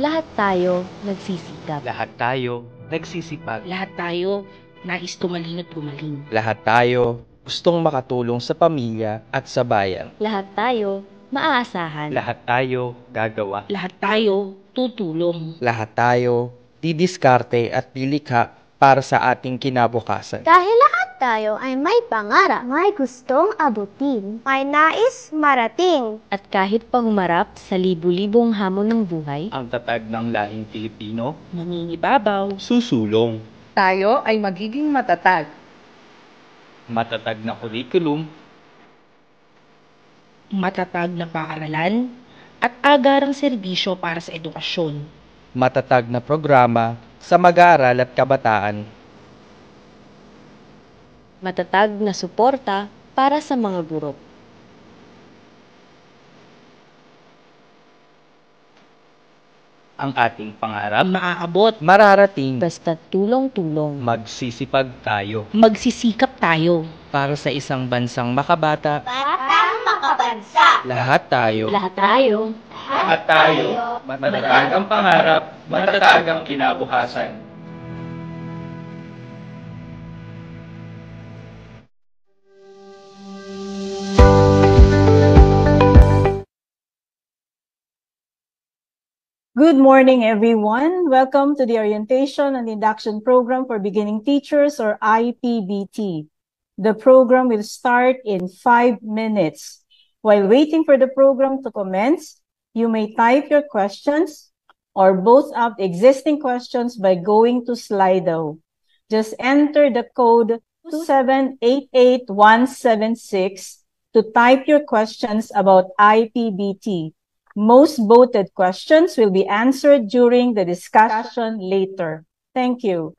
Lahat tayo nagsisikap. Lahat tayo nagsisipag. Lahat tayo nais tumalin at gumaling. Lahat tayo gustong makatulong sa pamilya at sa bayan. Lahat tayo maaasahan. Lahat tayo gagawa. Lahat tayo tutulong. Lahat tayo didiskarte at lilikha para sa ating kinabukasan. Dahil lahat tayo ay may pangarap, may gustong abutin, may nais marating. At kahit pa humarap sa libu-libong hamon ng buhay, Ang tatag ng lahing Pilipino, Nangingibabaw. susulong. Tayo ay magiging matatag. Matatag na kurikulum, Matatag na paaralan at agarang serbisyo para sa edukasyon. Matatag na programa sa mag-aaral at kabataan. matatag na suporta para sa mga guro. ang ating pangarap, Maaabot. Mararating Basta tulong-tulong. magsisipag tayo. Magsisikap tayo. para sa isang bansang makabata. Batang makabansa. Lahat tayo Lahat tayo. At tayo, matatag ang pangarap, matatag ang kinabukasan. Good morning, everyone. Welcome to the Orientation and Induction Program for Beginning Teachers, or IPBT. The program will start in 5 minutes. While waiting for the program to commence, you may type your questions or both up existing questions by going to Slido. Just enter the code 2788176 to type your questions about IPBT. Most voted questions will be answered during the discussion later. Thank you.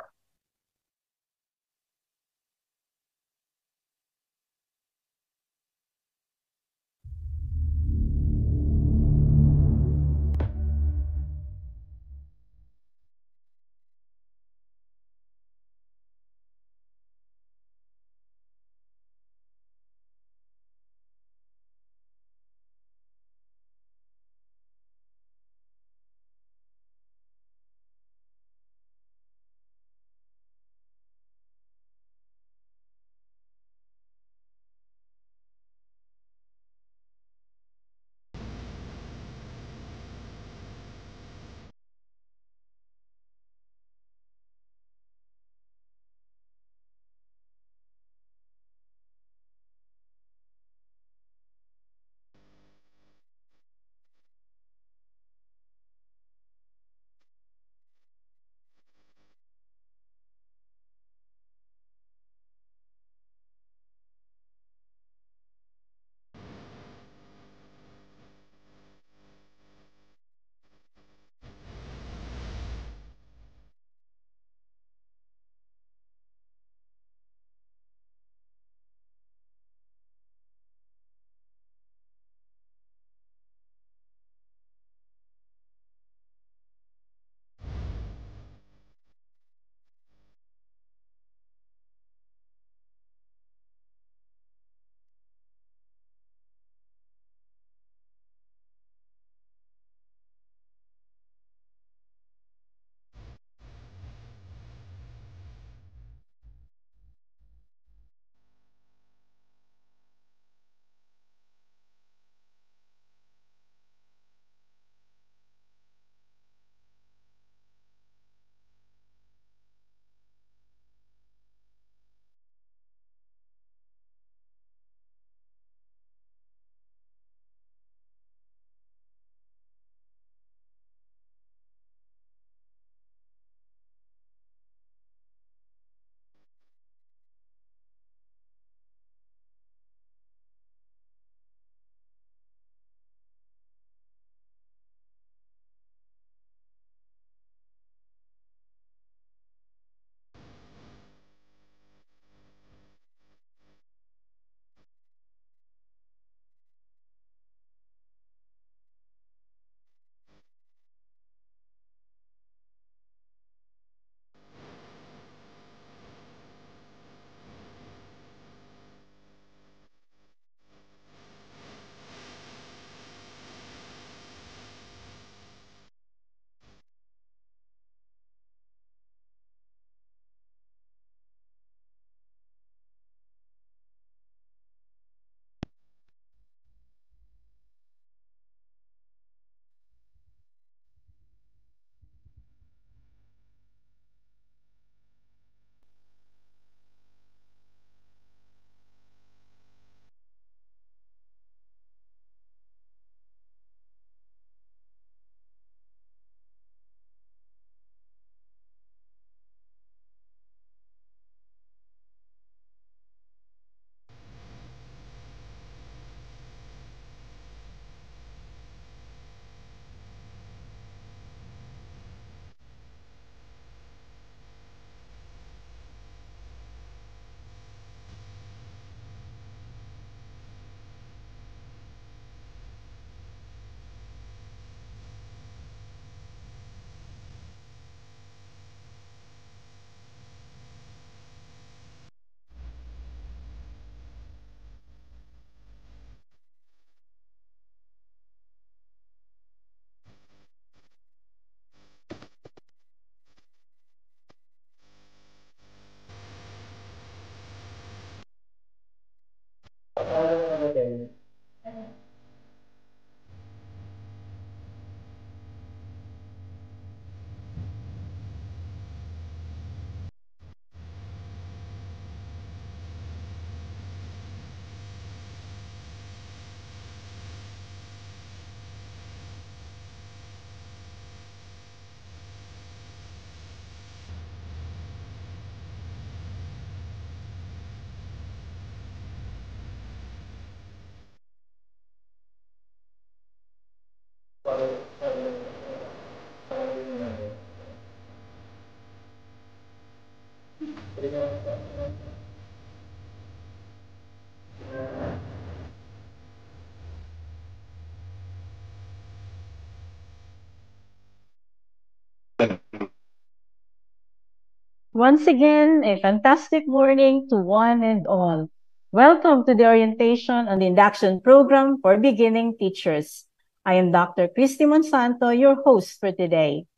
Once again, a fantastic morning to one and all. Welcome to the orientation on the induction program for beginning teachers. I am Dr. Christy Monsanto, your host for today.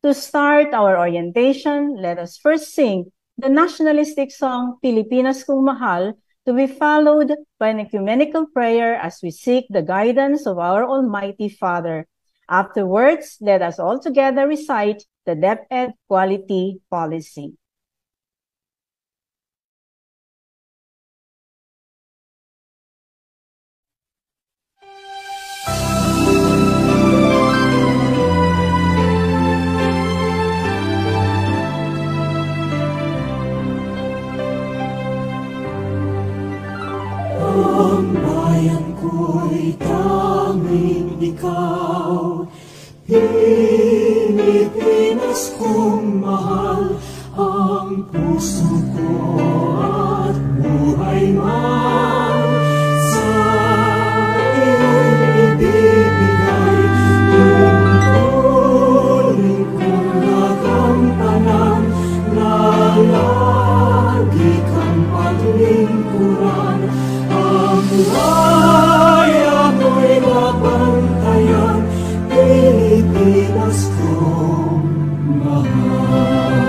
To start our orientation, let us first sing the nationalistic song, Pilipinas Kung Mahal, to be followed by an ecumenical prayer as we seek the guidance of our Almighty Father. Afterwards, let us all together recite the DepEd Quality Policy. Ang bayan ko'y tanging ikaw, Pilipinas kong mahal, ang puso ko at buhay man sa iyo'y ibibigay. Tungkulin kong nagampanan na lagi kang paglingkuran. Ang laya mo'y nabantayan, Pilipinas kong mahal.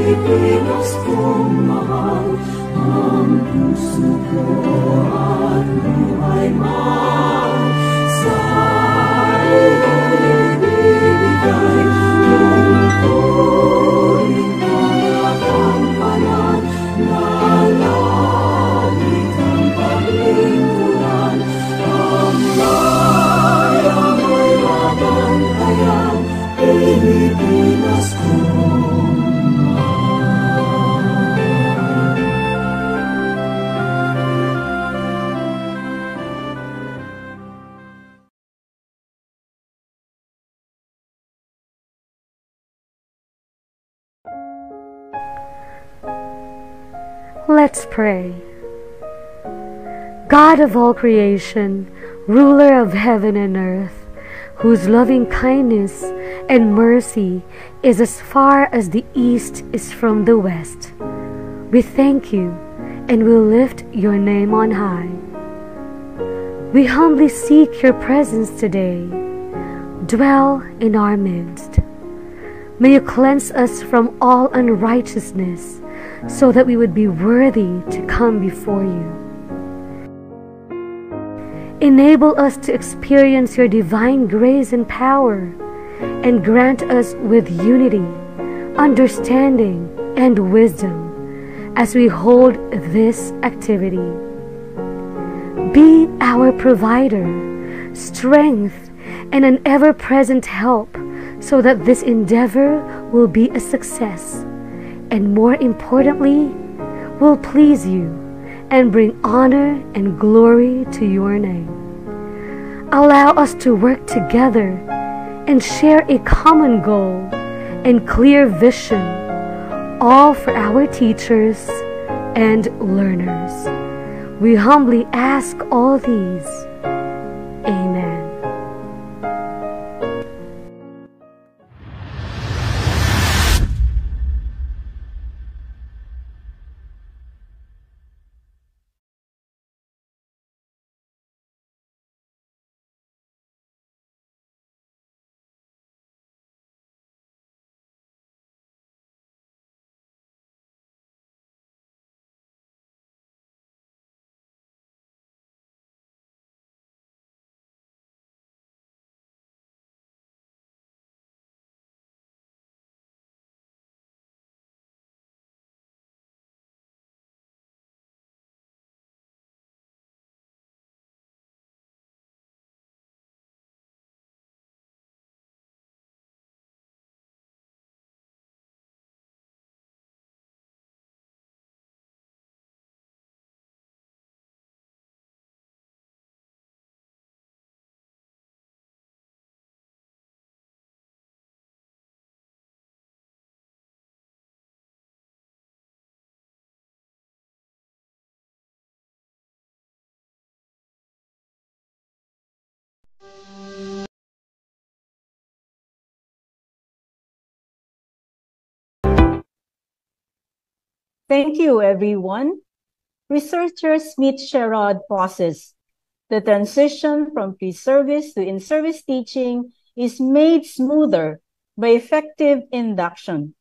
Pilipinas kong mahal, ang puso ko at buhay man sa iyo'y ibibigay. Tungkulin kong nagampanan na lagi kang paglingkuran. Ang laya mo'y mabantayan, Pilipinas kong Let's pray. God of all creation, ruler of heaven and earth, whose loving kindness and mercy is as far as the east is from the west, we thank you and will lift your name on high. We humbly seek your presence today. Dwell in our midst. May you cleanse us from all unrighteousness, so that we would be worthy to come before you. Enable us to experience your divine grace and power, and grant us with unity, understanding, and wisdom as we hold this activity. Be our provider, strength, and an ever-present help, so that this endeavor will be a success, and more importantly, will please you and bring honor and glory to your name. Allow us to work together and share a common goal and clear vision, all for our teachers and learners. We humbly ask all these. Amen. Thank you, everyone. Researcher Smith Sherrod posits the transition from pre-service to in-service teaching is made smoother by effective induction.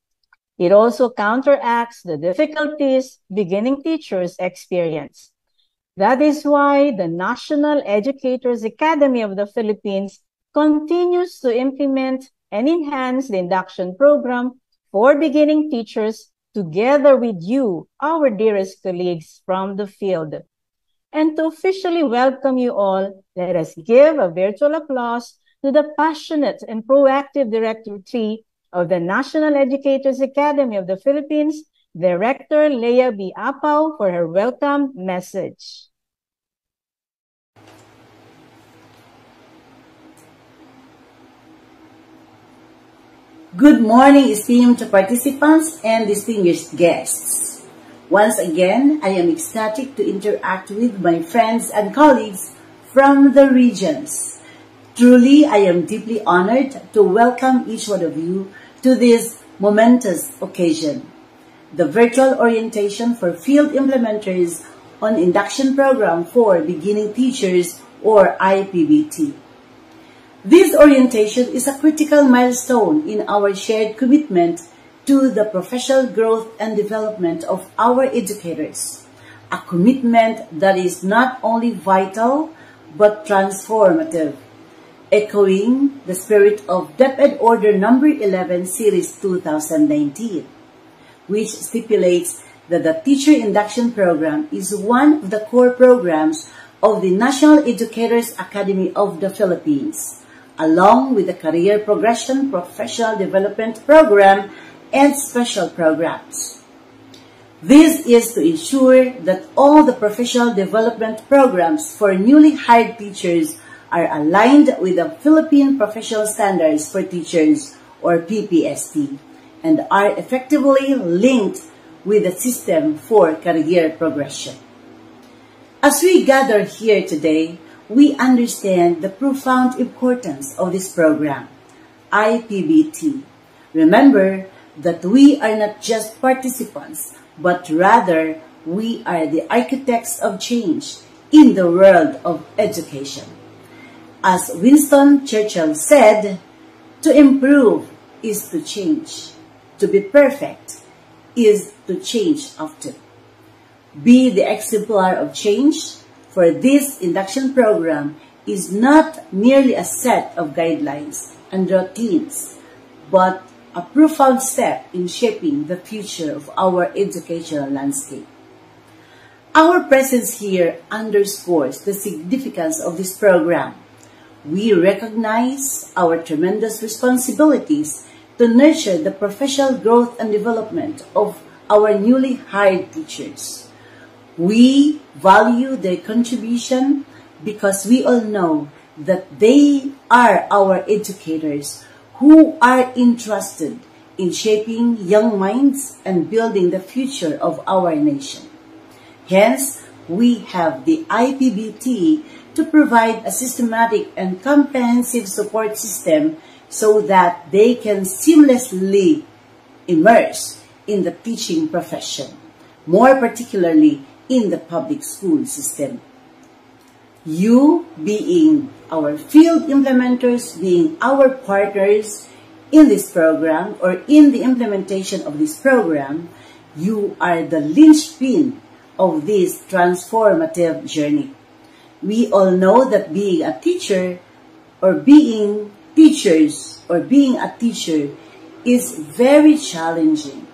It also counteracts the difficulties beginning teachers experience. That is why the National Educators Academy of the Philippines continues to implement and enhance the induction program for beginning teachers together with you, our dearest colleagues from the field. And to officially welcome you all, let us give a virtual applause to the passionate and proactive Director 3 of the National Educators Academy of the Philippines, Director Leah B. Apaw, for her welcome message. Good morning, esteemed participants and distinguished guests. Once again, I am ecstatic to interact with my friends and colleagues from the regions. Truly, I am deeply honored to welcome each one of you to this momentous occasion, the virtual orientation for field implementers on induction program for beginning teachers, or IPBT. This orientation is a critical milestone in our shared commitment to the professional growth and development of our educators, a commitment that is not only vital but transformative, echoing the spirit of DepEd Order No. 11 Series 2019, which stipulates that the Teacher Induction Program is one of the core programs of the National Educators Academy of the Philippines, along with the Career Progression Professional Development Program and special programs. This is to ensure that all the professional development programs for newly hired teachers are aligned with the Philippine Professional Standards for Teachers, or PPST, and are effectively linked with the system for career progression. As we gather here today, we understand the profound importance of this program, IPBT. Remember that we are not just participants, but rather we are the architects of change in the world of education. As Winston Churchill said, to improve is to change. To be perfect is to change often. Be the exemplar of change, for this induction program is not merely a set of guidelines and routines, but a profound step in shaping the future of our educational landscape. Our presence here underscores the significance of this program. We recognize our tremendous responsibilities to nurture the professional growth and development of our newly hired teachers. We value their contribution because we all know that they are our educators who are entrusted in shaping young minds and building the future of our nation. Hence, we have the IPBT to provide a systematic and comprehensive support system so that they can seamlessly immerse in the teaching profession, more particularly in the public school system. You being our field implementers, being our partners in this program or in the implementation of this program, you are the linchpin of this transformative journey. We all know that being a teacher or being teachers or being a teacher is very challenging.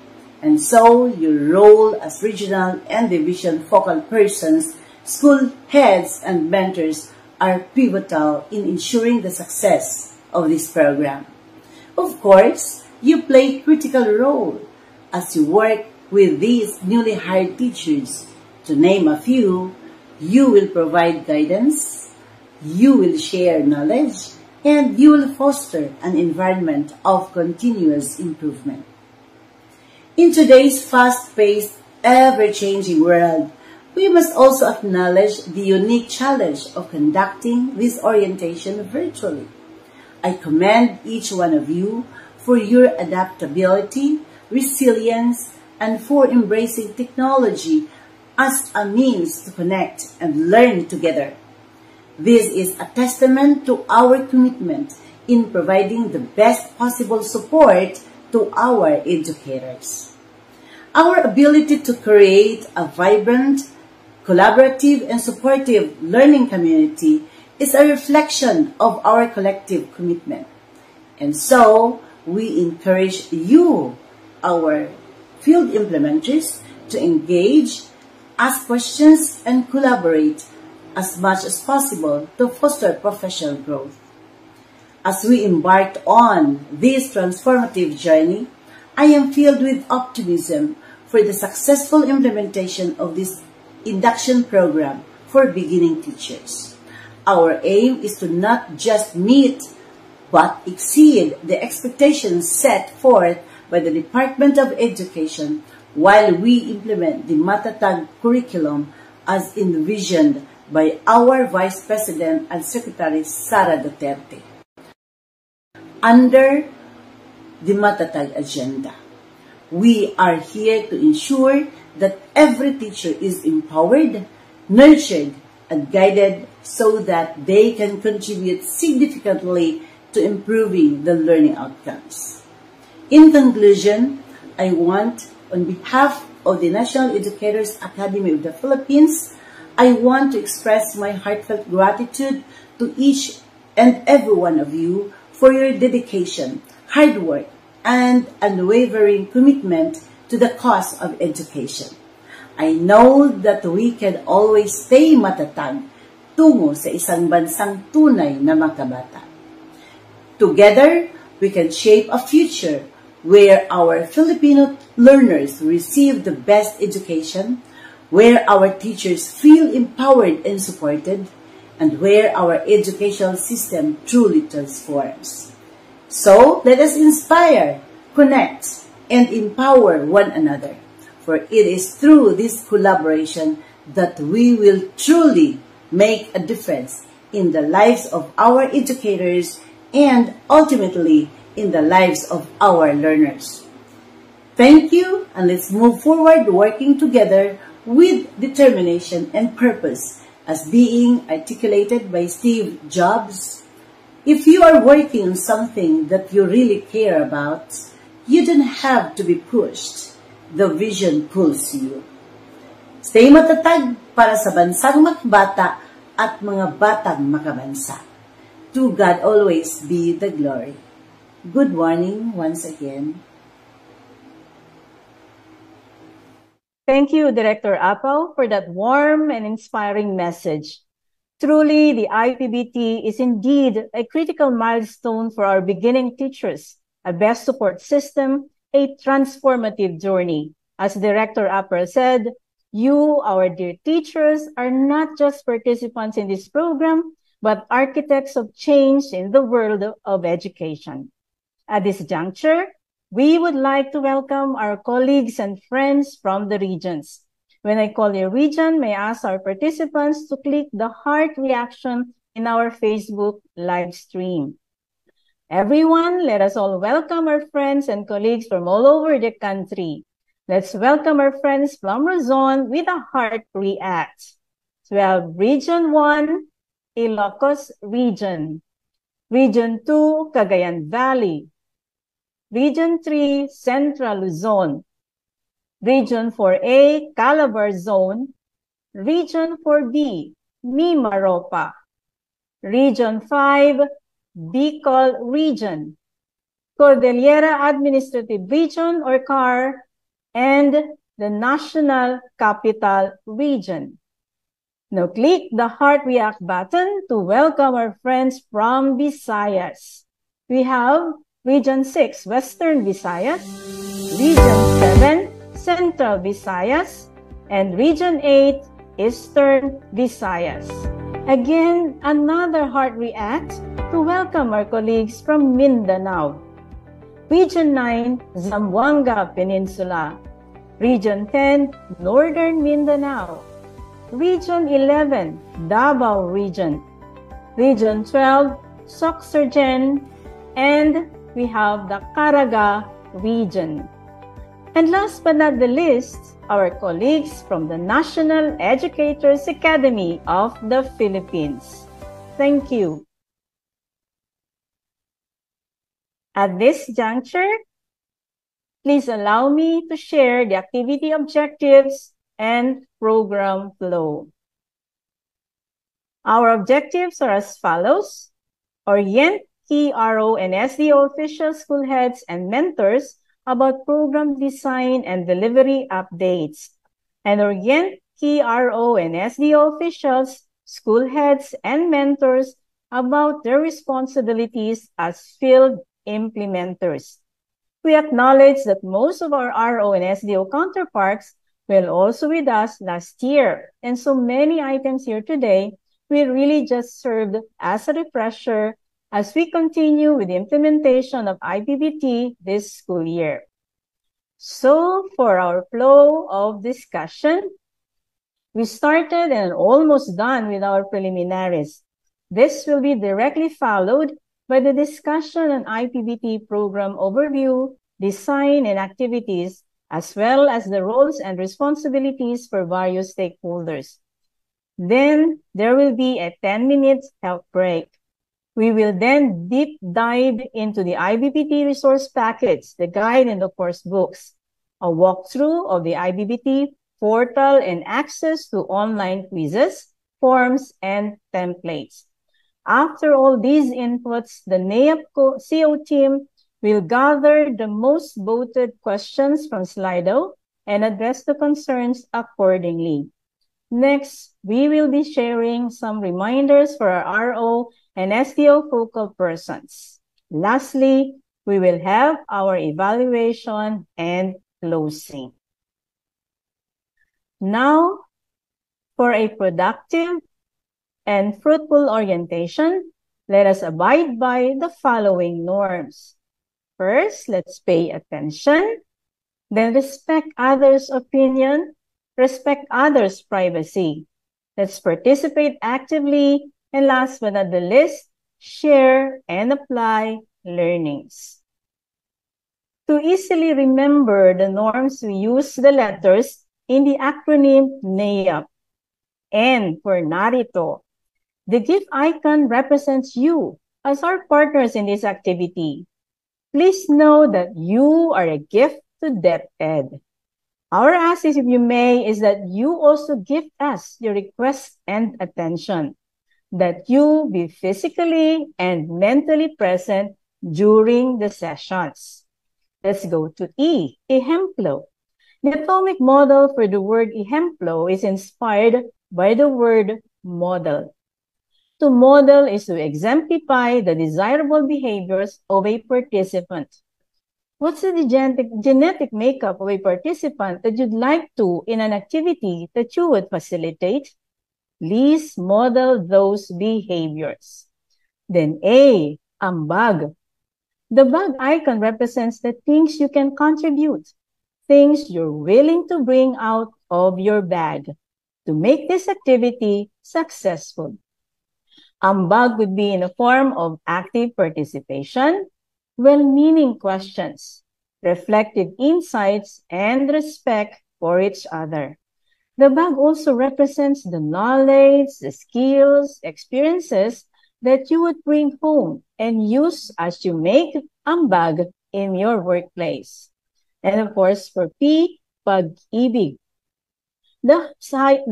And so your role as regional and division focal persons, school heads, and mentors are pivotal in ensuring the success of this program. Of course, you play a critical role as you work with these newly hired teachers. To name a few, you will provide guidance, you will share knowledge, and you will foster an environment of continuous improvement. In today's fast-paced, ever-changing world, we must also acknowledge the unique challenge of conducting this orientation virtually. I commend each one of you for your adaptability, resilience, and for embracing technology as a means to connect and learn together. This is a testament to our commitment in providing the best possible support to our educators. Our ability to create a vibrant, collaborative, and supportive learning community is a reflection of our collective commitment. And so, we encourage you, our field implementers, to engage, ask questions, and collaborate as much as possible to foster professional growth. As we embark on this transformative journey, I am filled with optimism for the successful implementation of this induction program for beginning teachers. Our aim is to not just meet but exceed the expectations set forth by the Department of Education while we implement the Matatag curriculum as envisioned by our Vice President and Secretary Sara Duterte. Under the Matatag agenda, we are here to ensure that every teacher is empowered, nurtured, and guided so that they can contribute significantly to improving the learning outcomes. In conclusion, I want, on behalf of the National Educators Academy of the Philippines, I want to express my heartfelt gratitude to each and every one of you for your dedication, hard work, and unwavering commitment to the cause of education. I know that we can always stay matatag tungo sa isang bansang tunay na makabata. Together, we can shape a future where our Filipino learners receive the best education, where our teachers feel empowered and supported, and where our educational system truly transforms. So, let us inspire, connect, and empower one another, for it is through this collaboration that we will truly make a difference in the lives of our educators and ultimately in the lives of our learners. Thank you, and let's move forward working together with determination and purpose as being articulated by Steve Jobs. If you are working on something that you really care about, you don't have to be pushed. The vision pulls you. Stay matatag para sa bansang makabata at mga batang makabansa. To God always be the glory. Good morning once again. Thank you, Director Apple, for that warm and inspiring message. Truly, the IPBT is indeed a critical milestone for our beginning teachers, a best support system, a transformative journey. As Director Apple said, you, our dear teachers, are not just participants in this program, but architects of change in the world of education. At this juncture, we would like to welcome our colleagues and friends from the regions. When I call a region, may I ask our participants to click the heart reaction in our Facebook live stream. Everyone, let us all welcome our friends and colleagues from all over the country. Let's welcome our friends from Luzon with a heart react. So we have Region 1, Ilocos Region. Region 2, Cagayan Valley. Region 3, Central Luzon. Region 4A, Calabar Zone. Region 4B, Mimaropa. Region 5, Bicol Region. Cordillera Administrative Region or CAR, and the National Capital Region. Now click the heart react button to welcome our friends from Visayas. We have Region 6, Western Visayas, Region 7, Central Visayas, and Region 8, Eastern Visayas. Again, another heart react to welcome our colleagues from Mindanao. Region 9, Zamboanga Peninsula. Region 10, Northern Mindanao. Region 11, Davao Region. Region 12, Soxergen, and we have the Caraga Region. And last but not the least, our colleagues from the National Educators Academy of the Philippines. Thank you. At this juncture, please allow me to share the activity objectives and program flow. Our objectives are as follows: orient key RO and SDO officials, school heads, and mentors about program design and delivery updates, and orient key RO and SDO officials, school heads, and mentors about their responsibilities as field implementers. We acknowledge that most of our RO and SDO counterparts were also with us last year, and so many items here today will really just serve as a refresher as we continue with the implementation of IPBT this school year. So for our flow of discussion, we started and almost done with our preliminaries. This will be directly followed by the discussion on IPBT program overview, design, and activities, as well as the roles and responsibilities for various stakeholders. Then there will be a 10-minute health break. We will then deep dive into the IBBT resource package, the guide, and the course books, a walkthrough of the IBBT portal, and access to online quizzes, forms, and templates. After all these inputs, the NAEP CO team will gather the most voted questions from Slido and address the concerns accordingly. Next, we will be sharing some reminders for our RO and SDO focal persons. Lastly, we will have our evaluation and closing. Now, for a productive and fruitful orientation, let us abide by the following norms. First, let's pay attention. Then respect others' opinion, respect others' privacy. Let's participate actively. And last but not the least, share and apply learnings. To easily remember the norms, we use the letters in the acronym NAEP. N for Narito. The gift icon represents you as our partners in this activity. Please know that you are a gift to DepEd. Our ask, if you may, is that you also give us your requests and attention, that you be physically and mentally present during the sessions. Let's go to E, Ehemplo. The atomic model for the word Ehemplo is inspired by the word model. To model is to exemplify the desirable behaviors of a participant. What's the genetic makeup of a participant that you'd like to in an activity that you would facilitate? Please model those behaviors. Then A, ambag. The bag icon represents the things you can contribute, things you're willing to bring out of your bag to make this activity successful. Ambag would be in the form of active participation, well-meaning questions, reflective insights, and respect for each other. The bag also represents the knowledge, the skills, experiences that you would bring home and use as you make ambag in your workplace. And of course, for P, pag-ibig. The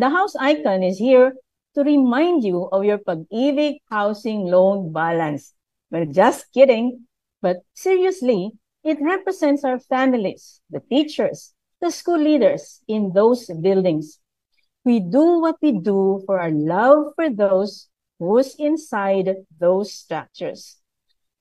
house icon is here to remind you of your pag-ibig housing loan balance. Well, just kidding. But seriously, it represents our families, the teachers, the school leaders in those buildings. We do what we do for our love for those who's inside those structures.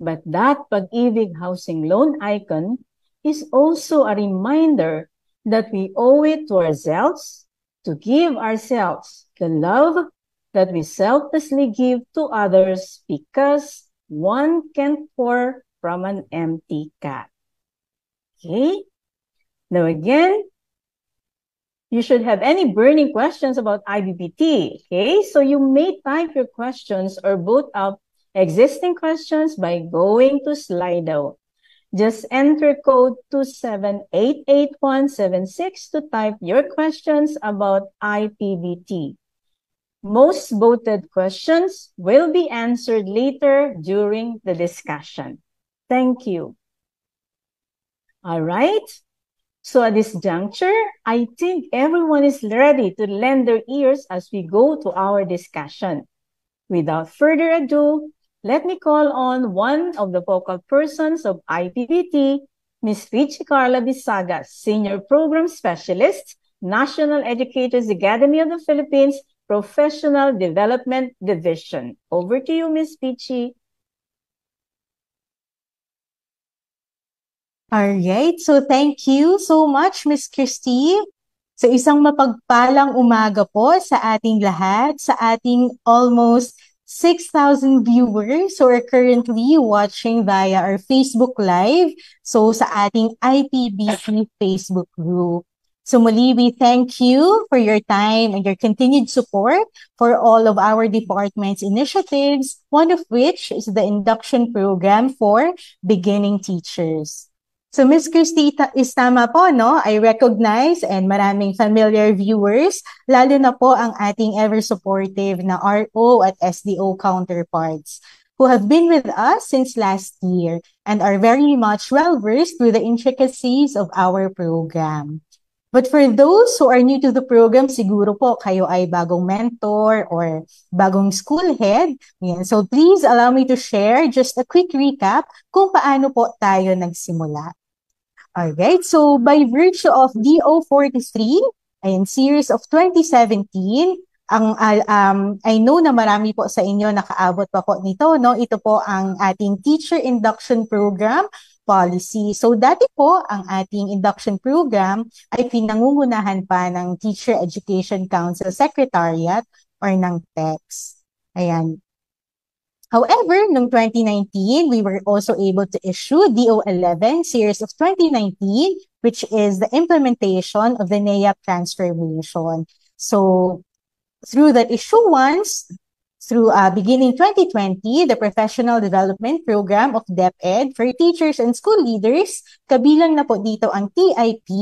But that pag-ibig housing loan icon is also a reminder that we owe it to ourselves to give ourselves the love that we selflessly give to others, because one can pour from an empty cup. Okay? Now again, you should have any burning questions about IBBT. Okay, so you may type your questions or boot up existing questions by going to Slido. Just enter code 2788176 to type your questions about IPBT. Most voted questions will be answered later during the discussion. Thank you. All right. So at this juncture, I think everyone is ready to lend their ears as we go to our discussion. Without further ado, let me call on one of the focal persons of IPBT, Ms. Richie Carla Bisaga, Senior Program Specialist, National Educators Academy of the Philippines, Professional Development Division. Over to you, Ms. Richie. Alright, so thank you so much, Miss Christy. So isang mapagpalang umaga po sa ating lahat, sa ating almost 6,000 viewers who are currently watching via our Facebook Live, so sa ating IPBT Facebook group. So muli, we thank you for your time and your continued support for all of our department's initiatives, one of which is the induction program for beginning teachers. So Ms. Christy is tama po, no? I recognize and maraming familiar viewers, lalo na po ang ating ever-supportive na RO at SDO counterparts who have been with us since last year and are very much well-versed with the intricacies of our program. But for those who are new to the program, siguro po kayo ay bagong mentor or bagong school head. Yan. So please allow me to share just a quick recap kung paano po tayo nagsimula. Alright, so by virtue of DO43, ayan, series of 2017, I know na marami po sa inyo nakaabot pa po nito, no? Ito po ang ating Teacher Induction Program policy. So dati po, ang ating induction program ay pinangungunahan pa ng Teacher Education Council Secretariat or ng TEX. Ayan. However, noong 2019, we were also able to issue DO11 series of 2019, which is the implementation of the NAEAP transformation. So, through that issuance, through beginning 2020, the Professional Development Program of DepEd for teachers and school leaders, kabilang na po dito ang TIP,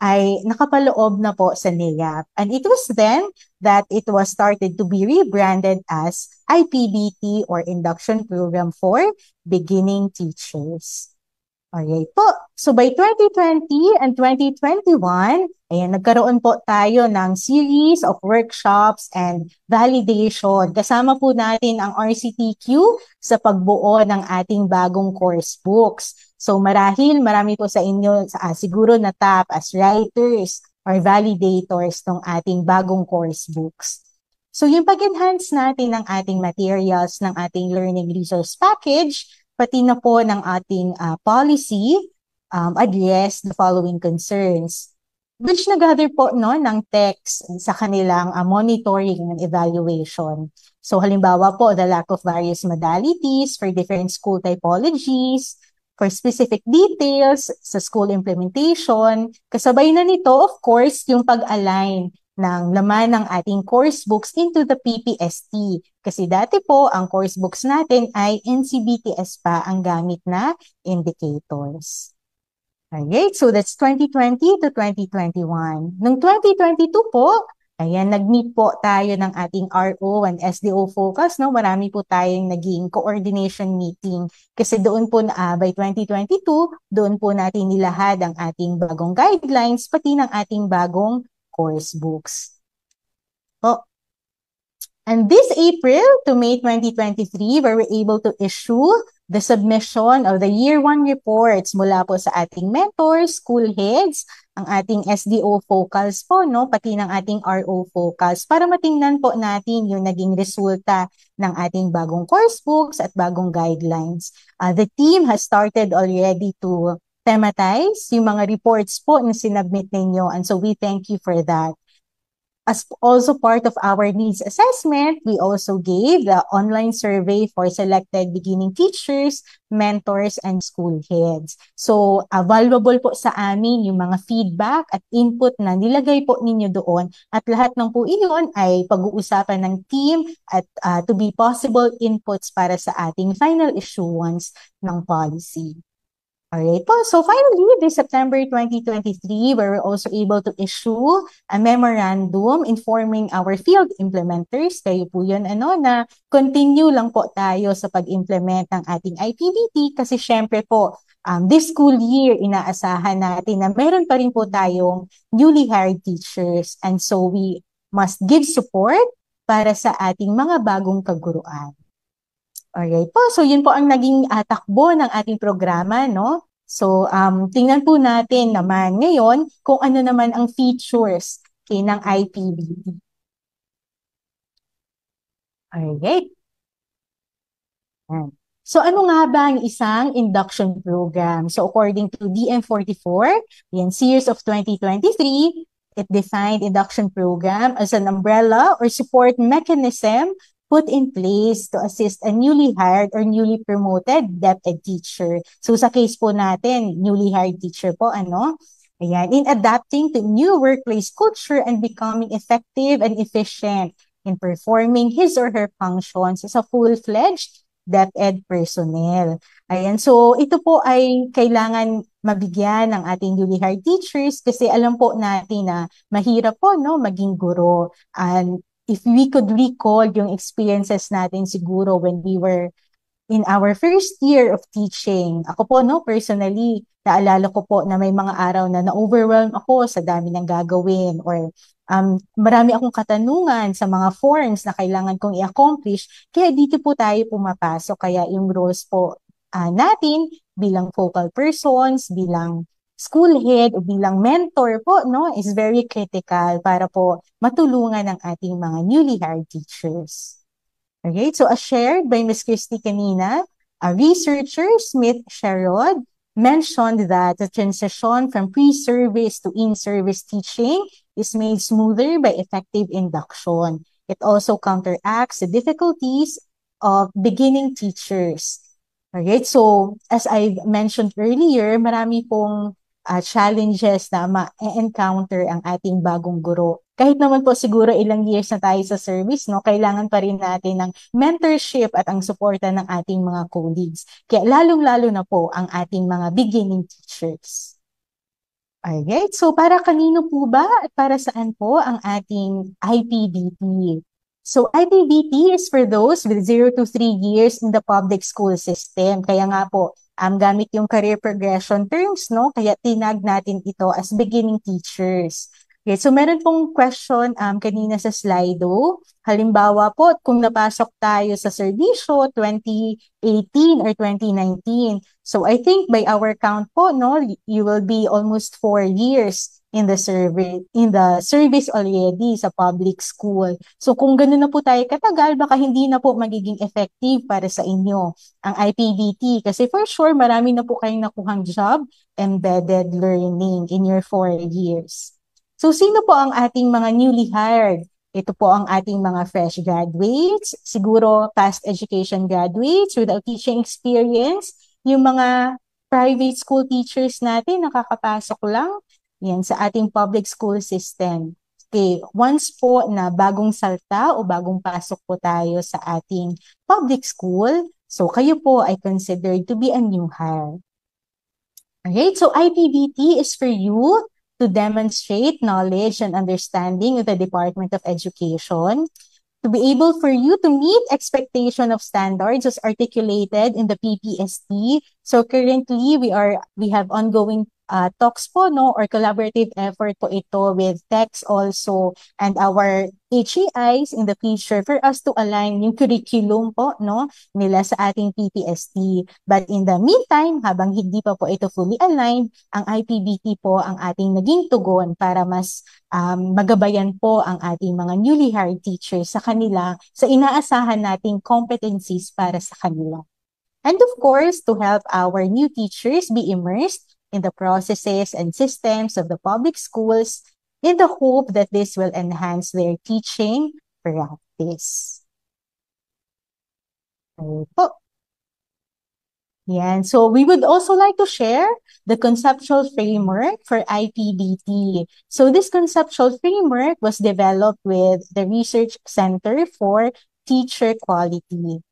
ay nakapaloob na po sa NAEAP. And it was then that it was started to be rebranded as IPBT or Induction Program for Beginning Teachers. Alright po. So by 2020 and 2021, ayan, nagkaroon po tayo ng series of workshops and validation. Kasama po natin ang RCTQ sa pagbuo ng ating bagong course books. So marahil marami po sa inyo siguro natap as writers or validators ng ating bagong course books. So yung pag-enhance natin ng ating materials, ng ating learning resource package, pati na po ng ating policy, address the following concerns. Which nag-gather po no, ng text sa kanilang monitoring and evaluation. So halimbawa po, the lack of various modalities for different school typologies, for specific details sa school implementation. Kasabay na nito, of course, yung pag-align ng laman ng ating course books into the PPST. Kasi dati po, ang course books natin ay NCBTS pa ang gamit na indicators. Alright, so that's 2020 to 2021. Noong 2022 po, ayan, nag-meet po tayo ng ating RO and SDO focus, no? Marami po tayong naging coordination meeting. Kasi doon po, by 2022, doon po natin nilahad ang ating bagong guidelines, pati ng ating bagong course books. Oh. And this April to May 2023, we were able to issue the submission of the Year 1 reports mula po sa ating mentors, school heads, ang ating SDO focals po, no? Pati ng ating RO focals para matingnan po natin yung naging resulta ng ating bagong course books at bagong guidelines. The team has started already to thematize yung mga reports po na sinubmit ninyo, and so we thank you for that. as also part of our needs assessment, we also gave the online survey for selected beginning teachers, mentors, and school heads. So, valuable po sa amin yung mga feedback at input na nilagay po ninyo doon, at lahat ng po iyon ay pag-uusapan ng team at to be possible inputs para sa ating final issuance ng policy. Alright po, so finally, this September 2023, we were also able to issue a memorandum informing our field implementers, kayo po yun, na continue lang po tayo sa pag-implement ng ating IPBT kasi syempre po, this school year, inaasahan natin na meron pa rin po tayong newly hired teachers, and so we must give support para sa ating mga bagong kaguruan. Alright po, so yun po ang naging takbo ng ating programa, no? So, tingnan po natin naman ngayon kung ano naman ang features ng IPBT. Alright. So, ano nga ba ang isang induction program? So, according to DM44, yan, series of 2023, it defined induction program as an umbrella or support mechanism put in place to assist a newly hired or newly promoted DepEd teacher. So sa case po natin, newly hired teacher po, Ayan, in adapting to new workplace culture and becoming effective and efficient in performing his or her functions as a full-fledged DepEd personnel. Ayan, so ito po ay kailangan mabigyan ng ating newly hired teachers kasi alam po natin na mahirap po, maging guro. And if we could recall yung experiences natin siguro when we were in our first year of teaching, ako po, personally, naalala ko po na may mga araw na na-overwhelm ako sa dami ng gagawin or marami akong katanungan sa mga forms na kailangan kong i-accomplish. Kaya dito po tayo pumapasok. Kaya yung roles po natin bilang focal persons, bilang school head o bilang mentor po, is very critical para po matulungan ang ating mga newly hired teachers. Okay, so as shared by Ms. Christy kanina, a researcher, Smith Sherrod, mentioned that the transition from pre-service to in-service teaching is made smoother by effective induction. It also counteracts the difficulties of beginning teachers. Alright, so as I mentioned earlier, marami pong challenges na ma-encounter ang ating bagong guro. Kahit naman po siguro ilang years na tayo sa service, kailangan pa rin natin ng mentorship at ang suporta ng ating mga colleagues. Kaya lalong-lalo na po ang ating mga beginning teachers. Alright, so para kanino po ba at para saan po ang ating IPBT? So IPBT is for those with 0 to 3 years in the public school system. Kaya nga po, gamit yung career progression terms, kaya tinag natin ito as beginning teachers. Okay, so meron pong question kanina sa Slido. Halimbawa po, kung napasok tayo sa serbisyo 2018 or 2019. So I think by our count po, you will be almost 4 years in the service already sa public school. So kung gano'n na po tayo katagal, baka hindi na po magiging effective para sa inyo ang IPBT. Kasi for sure, marami na po kayong nakuhang job, embedded learning in your 4 years. So sino po ang ating mga newly hired? Ito po ang ating mga fresh graduates, siguro past education graduates without teaching experience, yung mga private school teachers natin nakakapasok lang, yan sa ating public school system. Okay, once po na bagong salta o bagong pasok po tayo sa ating public school, so kayo po ay considered to be a new hire. Alright, so IPBT is for you to demonstrate knowledge and understanding of the Department of Education, to be able for you to meet expectation of standards as articulated in the PPST. So currently, we have ongoing talks po, or collaborative effort po ito with TEX also and our HEIs in the future for us to align yung curriculum po, nila sa ating PPST. But in the meantime, habang hindi pa po ito fully aligned, ang IPBT po ang ating naging tugon para mas magabayan po ang ating mga newly hired teachers sa kanila, sa inaasahan nating competencies para sa kanila. And of course, to help our new teachers be immersed in the processes and systems of the public schools, in the hope that this will enhance their teaching practice. Okay po. Yan. So we would also like to share the conceptual framework for IPBT. So this conceptual framework was developed with the Research Center for Teacher Quality.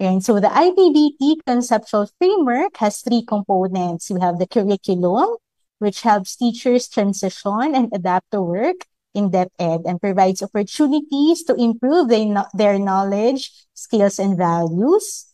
And so the IPBT conceptual framework has three components. We have the curriculum, which helps teachers transition and adapt to work in depth ed and provides opportunities to improve their knowledge, skills, and values.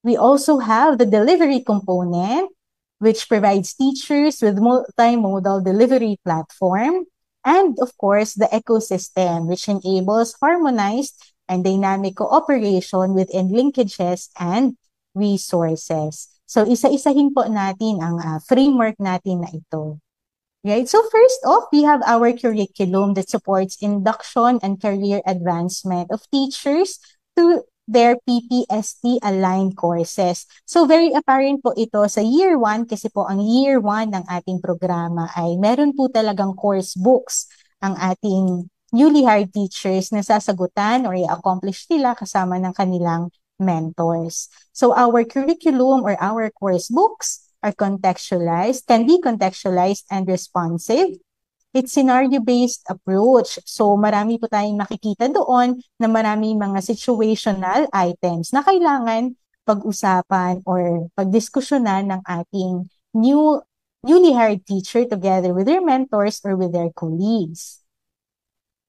We also have the delivery component, which provides teachers with multimodal delivery platform. And of course, the ecosystem, which enables harmonized and dynamic cooperation within linkages and resources. So isa-isahin po natin ang framework natin na ito. Right? So first off, we have our curriculum that supports induction and career advancement of teachers to their PPST-aligned courses. So very apparent po ito sa year 1 kasi po ang year 1 ng ating programa ay meron po talagang course books ang ating newly hired teachers na sasagutan or i-accomplish nila kasama ng kanilang mentors. So our curriculum or our course books are contextualized, can be contextualized and responsive. It's scenario-based approach. So marami po tayong makikita doon na maraming mga situational items na kailangan pag-usapan or pagdiskusyonan ng ating newly hired teacher together with their mentors or with their colleagues.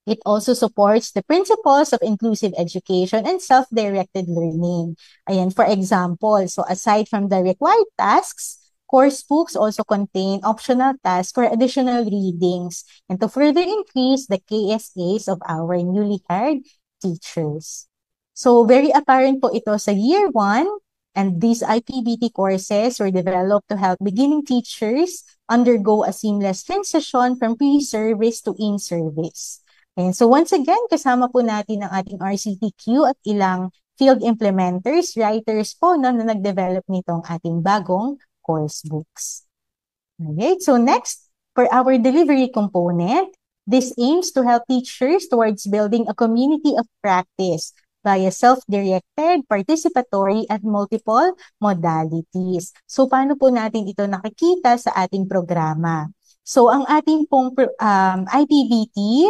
It also supports the principles of inclusive education and self-directed learning. Ayan, for example, so aside from the required tasks, course books also contain optional tasks for additional readings and to further increase the KSAs of our newly hired teachers. So very apparent po ito sa year 1, and these IPBT courses were developed to help beginning teachers undergo a seamless transition from pre-service to in-service. And so once again, kasama po natin ang ating RCTQ at ilang field implementers, writers po na nag-develop nitong ating bagong course books. Alright, so next, for our delivery component, this aims to help teachers towards building a community of practice via self-directed, participatory, at multiple modalities. So paano po natin ito nakikita sa ating programa? So ang ating pong IPBT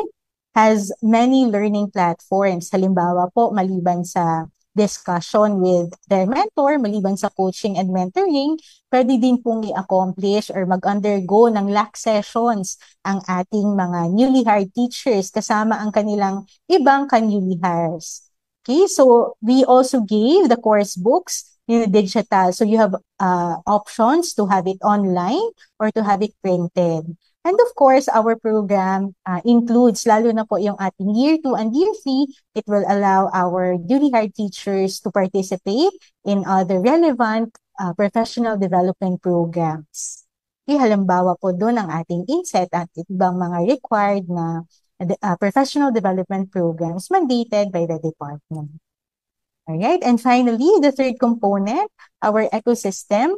has many learning platforms. Halimbawa po, maliban sa discussion with their mentor, maliban sa coaching and mentoring, pwede din pong i-accomplish or mag-undergo ng LAC sessions ang ating mga newly hired teachers kasama ang kanilang ibang ka-newly hires. Okay, so we also gave the course books in digital. So you have options to have it online or to have it printed. And of course, our program includes, lalo na po yung ating year 2 and year 3, it will allow our newly hired teachers to participate in other relevant professional development programs. Okay, halimbawa po doon ang ating inset at ibang mga required na professional development programs mandated by the department. Alright, and finally, the third component, our ecosystem,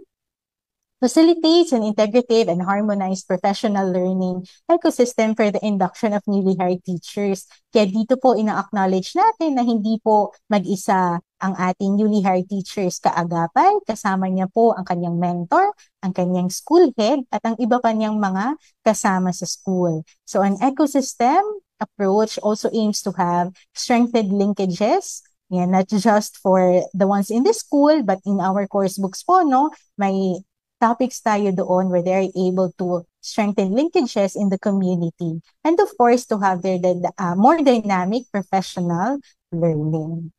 facilitates an integrative and harmonized professional learning ecosystem for the induction of newly hired teachers. Kaya dito po ina-acknowledge natin na hindi po mag-isa ang ating newly hired teachers kaagapay. Kasama niya po ang kanyang mentor, ang kanyang school head, at ang iba pa niyang mga kasama sa school. So an ecosystem approach also aims to have strengthened linkages, not just for the ones in the school, but in our course books po, no, may topics tayo doon where they're able to strengthen linkages in the community. And of course, to have their more dynamic professional learning.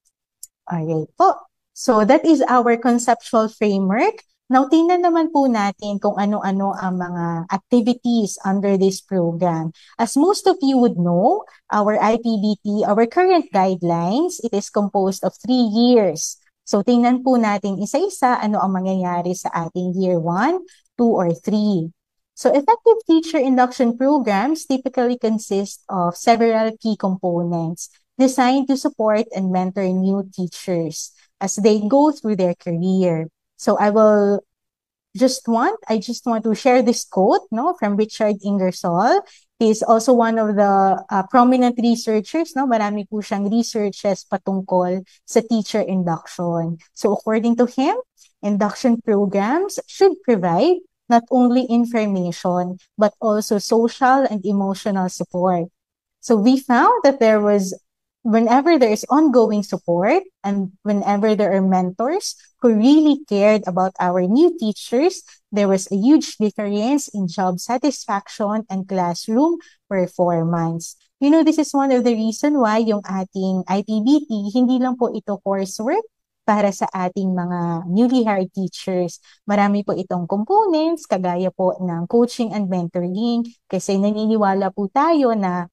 Alright po. So that is our conceptual framework. Now, tingnan naman po natin kung ano-ano ang mga activities under this program. As most of you would know, our IPBT, our current guidelines, it is composed of 3 years. So, tingnan po natin isa-isa ano ang mangyayari sa ating year 1, 2, or 3. So, effective teacher induction programs typically consist of several key components designed to support and mentor new teachers as they go through their career. So, I will I just want to share this quote, no, from Richard Ingersoll. He is also one of the prominent researchers, no? Marami po siyang researches patungkol sa teacher induction. So according to him, induction programs should provide not only information, but also social and emotional support. So we found that whenever there is ongoing support and whenever there are mentors who really cared about our new teachers, there was a huge difference in job satisfaction and classroom performance. You know, this is one of the reason why yung ating IPBT, hindi lang po ito coursework para sa ating mga newly hired teachers. Marami po itong components, kagaya po ng coaching and mentoring, kasi naniniwala po tayo na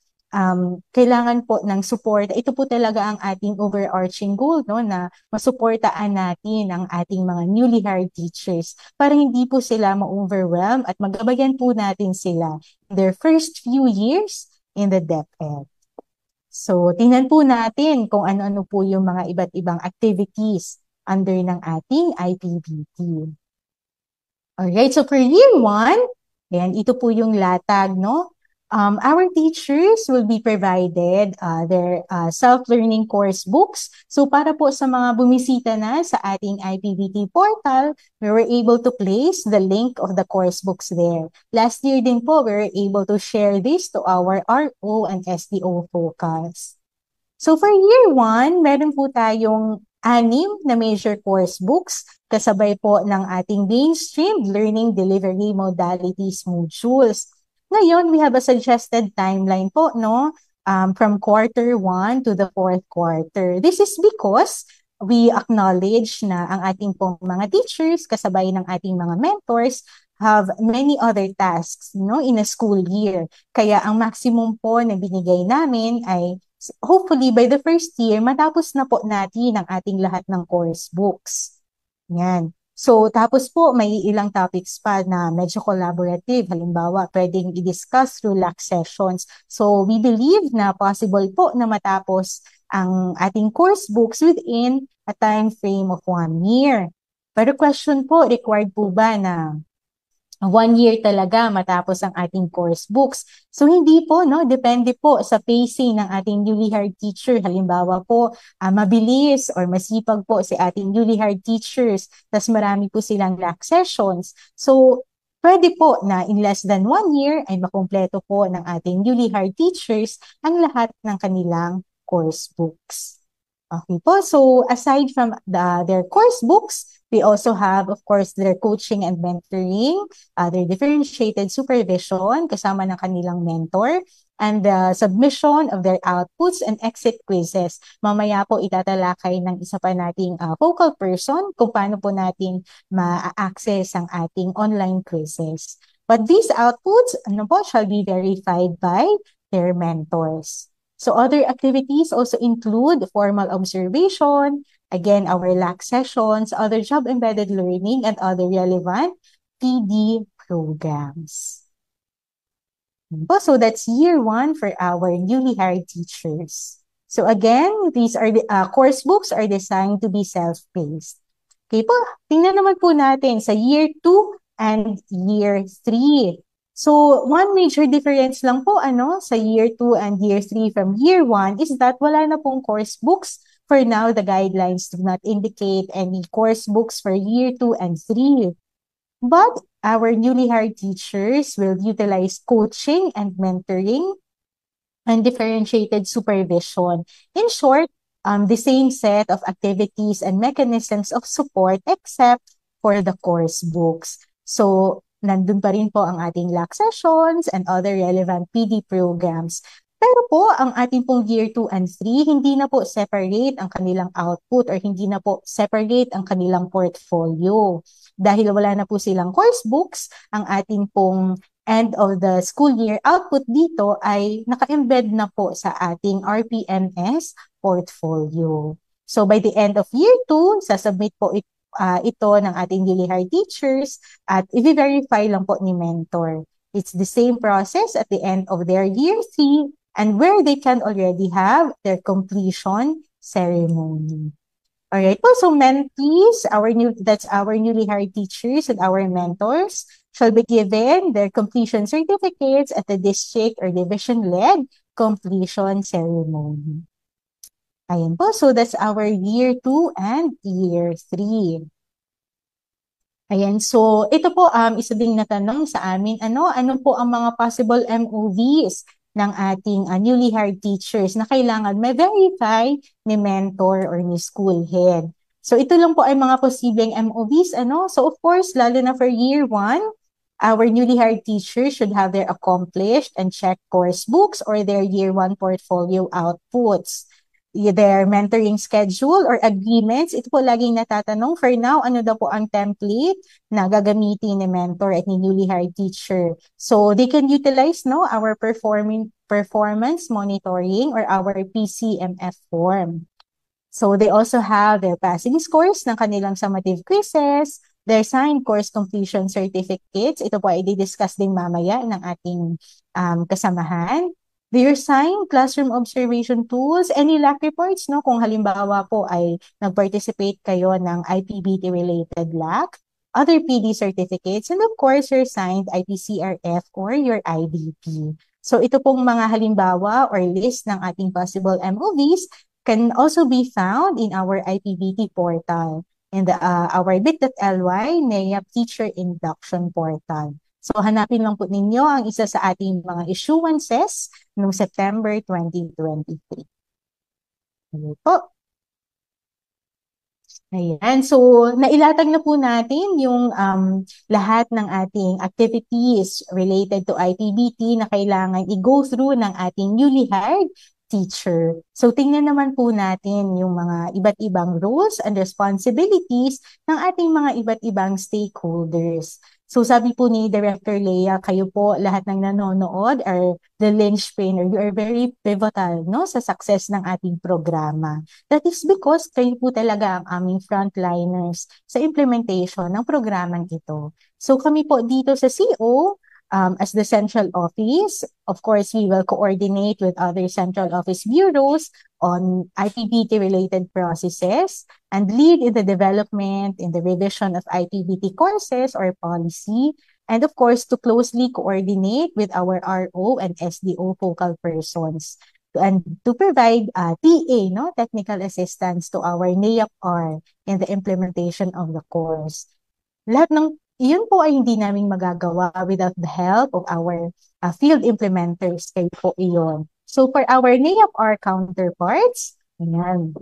kailangan po ng support. Ito po talaga ang ating overarching goal, no, na masuportaan natin ang ating mga newly hired teachers para hindi po sila ma-overwhelm at magabayan po natin sila in their first few years in the DepEd. So, tingnan po natin kung ano-ano po yung mga iba't ibang activities under ng ating IPBT. Alright, so for year 1, ayan, ito po yung latag, no? Our teachers will be provided their self-learning course books. So para po sa mga bumisita na sa ating IPBT portal, we were able to place the link of the course books there. Last year din po, we were able to share this to our RO and SDO focus. So for year 1, meron po tayong 6 na major course books kasabay po ng ating mainstream learning delivery modalities modules. Ngayon, we have a suggested timeline po, no? From quarter 1 to the 4th quarter. This is because we acknowledge na ang ating pong mga teachers, kasabay ng ating mga mentors, have many other tasks, no, in a school year. Kaya ang maximum po na binigay namin ay hopefully by the first year, matapos na po natin ang ating lahat ng course books. Yan. So, tapos po, may ilang topics pa na medyo collaborative. Halimbawa, pwedeng i-discuss through LAC sessions. So, we believe na possible po na matapos ang ating course books within a time frame of 1 year. Pero question po, required po ba na 1 year talaga matapos ang ating course books? So, hindi po, no? Depende po sa pacing ng ating newly hired teacher. Halimbawa po, mabilis or masipag po si ating newly hired teachers, tas marami po silang LAC sessions. So, pwede po na in less than 1 year ay makumpleto po ng ating newly hired teachers ang lahat ng kanilang course books. Okay po, so aside from their course books, we also have, of course, their coaching and mentoring, their differentiated supervision kasama ng kanilang mentor, and the submission of their outputs and exit quizzes. Mamaya po itatalakay ng isa pa nating focal person kung paano po natin ma-access ang ating online quizzes. But these outputs, shall be verified by their mentors. So other activities also include formal observation, again, our LAC sessions, other job-embedded learning, and other relevant PD programs. So that's year 1 for our newly hired teachers. So again, these are the course books are designed to be self-paced. Okay po, tingnan naman po natin sa year 2 and year 3. So, one major difference lang po sa year 2 and year 3 from year 1 is that wala na pong course books. For now, the guidelines do not indicate any course books for year 2 and 3. But our newly hired teachers will utilize coaching and mentoring and differentiated supervision. In short, the same set of activities and mechanisms of support except for the course books. So, nandun pa rin po ang ating LAC sessions and other relevant PD programs. Pero po, ang ating pong year 2 and 3, hindi na po separate ang kanilang output or hindi na po separate ang kanilang portfolio. Dahil wala na po silang course books, ang ating pong end of the school year output dito ay naka-embed na po sa ating RPMS portfolio. So by the end of year 2, sasubmit po ito ng ating newly hired teachers at i-verify lang po ni mentor. It's the same process at the end of their year 3 and where they can already have their completion ceremony. Alright po, so mentees, that's our newly hired teachers and our mentors shall be given their completion certificates at the district or division-led completion ceremony. Ayan po, so that's our year 2 and year 3. Ayan, so ito po isa ding natanong sa amin, ano po ang mga possible MOVs ng ating newly hired teachers na kailangan may verify ni mentor or ni school head. So ito lang po ay mga posibleng MOVs, So of course, lalo na for year 1, our newly hired teachers should have their accomplished and checked course books or their year 1 portfolio outputs. Their mentoring schedule or agreements, ito po laging natatanong. For now, ano daw po ang template na gagamitin ni mentor at ni newly hired teacher? So they can utilize our performance monitoring or our PCMF form. So they also have their passing scores ng kanilang summative quizzes, their signed course completion certificates. Ito po ay di-discuss din mamaya ng ating kasamahan. Their signed classroom observation tools, any lab reports, kung halimbawa po ay nag-participate kayo ng IPBT-related LAC, other PD certificates, and of course, your signed IPCRF or your IDP. So ito pong mga halimbawa or list ng ating possible MOVs can also be found in our IPBT portal in our bit.ly NAIAP Teacher Induction Portal. So hanapin lang po ninyo ang isa sa ating mga issuances noong September 2023. Ayan po. Ayan. So nailatag na po natin yung lahat ng ating activities related to IPBT na kailangan i-go through ng ating newly hired teacher. So tingnan naman po natin yung mga iba't ibang roles and responsibilities ng ating mga iba't ibang stakeholders. So sabi po ni Director Leah, kayo po lahat ng nanonood are the linchpin or you are very pivotal sa success ng ating programa. That is because kayo po talaga ang aming frontliners sa implementation ng programang ito. So kami po dito sa CO, as the central office, of course, we will coordinate with other central office bureaus on IPBT-related processes and lead in the development, in the revision of IPBT courses or policy, and of course, to closely coordinate with our RO and SDO focal persons and to provide TA, technical assistance to our NAIAP-R in the implementation of the course. Lahat ng iyon po ay hindi namin magagawa without the help of our field implementers. Kayo po iyon. So for our NAIAP-R counterparts, ayan.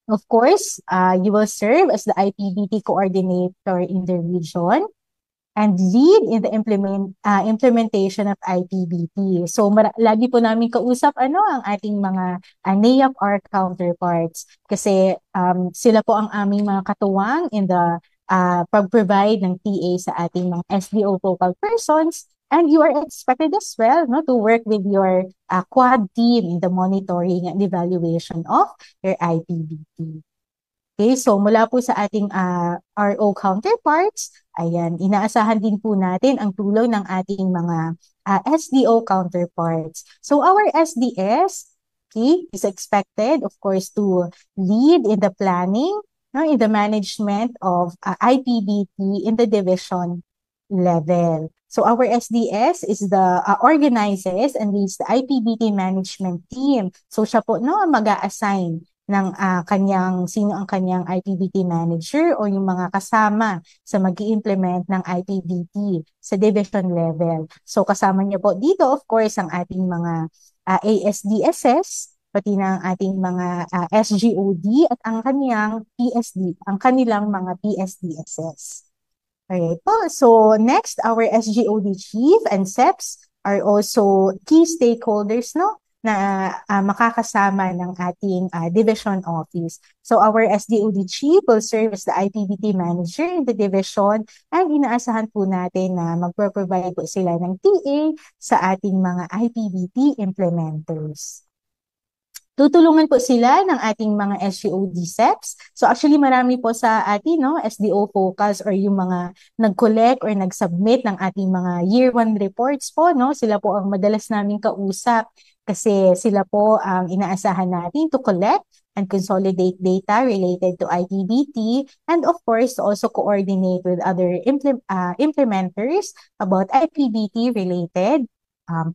Of course, you will serve as the IPBT coordinator in the region and lead in the implementation of IPBT. So lagi po namin kausap ang ating mga NAIAP-R counterparts kasi sila po ang aming mga katuwang in the pag-provide ng TA sa ating mga SDO focal persons, and you are expected as well to work with your quad team in the monitoring and evaluation of your IPBT. Okay, so mula po sa ating RO counterparts, ayan, inaasahan din po natin ang tulong ng ating mga SDO counterparts. So our SDS, is expected, of course, to lead in the planning, in the management of IPBT in the division level. So our SDS is the organizes and leads the IPBT management team. So siya po mag-a-assign ng sino ang kanyang IPBT manager o yung mga kasama sa mag-i-implement ng IPBT sa division level. So kasama niya po dito, of course, ang ating mga ASDSS, pati ng ating mga SGOD at ang kanilang mga PSDSS. Alright po, so next, our SGOD chief and SEPs are also key stakeholders na makakasama ng ating division office. So our SDOD chief will serve as the IPBT manager in the division and inaasahan po natin na magpro-provide po sila ng TA sa ating mga IPBT implementers. Tutulungan po sila ng ating mga SGOD SEPs. So actually marami po sa ating SDO focals or yung mga nag-collect or nag-submit ng ating mga year 1 reports po. Sila po ang madalas naming kausap kasi sila po ang inaasahan natin to collect and consolidate data related to IPBT, and of course, to also coordinate with other implementers about IPBT-related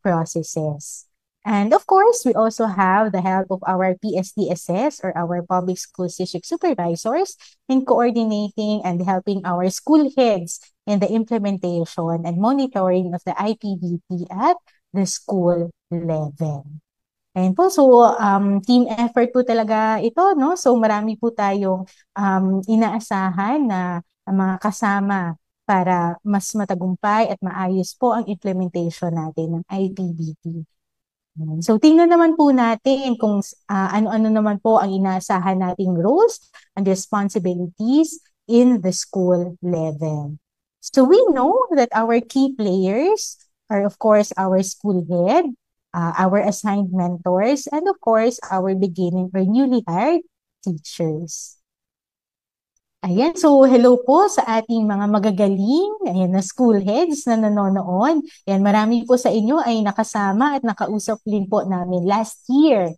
processes. And of course, we also have the help of our PSDSS or our Public Schools District Supervisors in coordinating and helping our school heads in the implementation and monitoring of the IPBT at the school level. Ayan po, so team effort po talaga ito, no? So marami po tayong inaasahan na mga kasama para mas matagumpay at maayos po ang implementation natin ng IPBT. So tingnan naman po natin kung ano-ano naman po ang inaasahan nating roles and responsibilities in the school level. So we know that our key players are of course our school head, our assigned mentors, and of course our beginning or newly hired teachers. Ayan, so hello po sa ating mga magagaling, ayan, na school heads na nanonood. Ayan, marami po sa inyo ay nakasama at nakausap din po namin last year.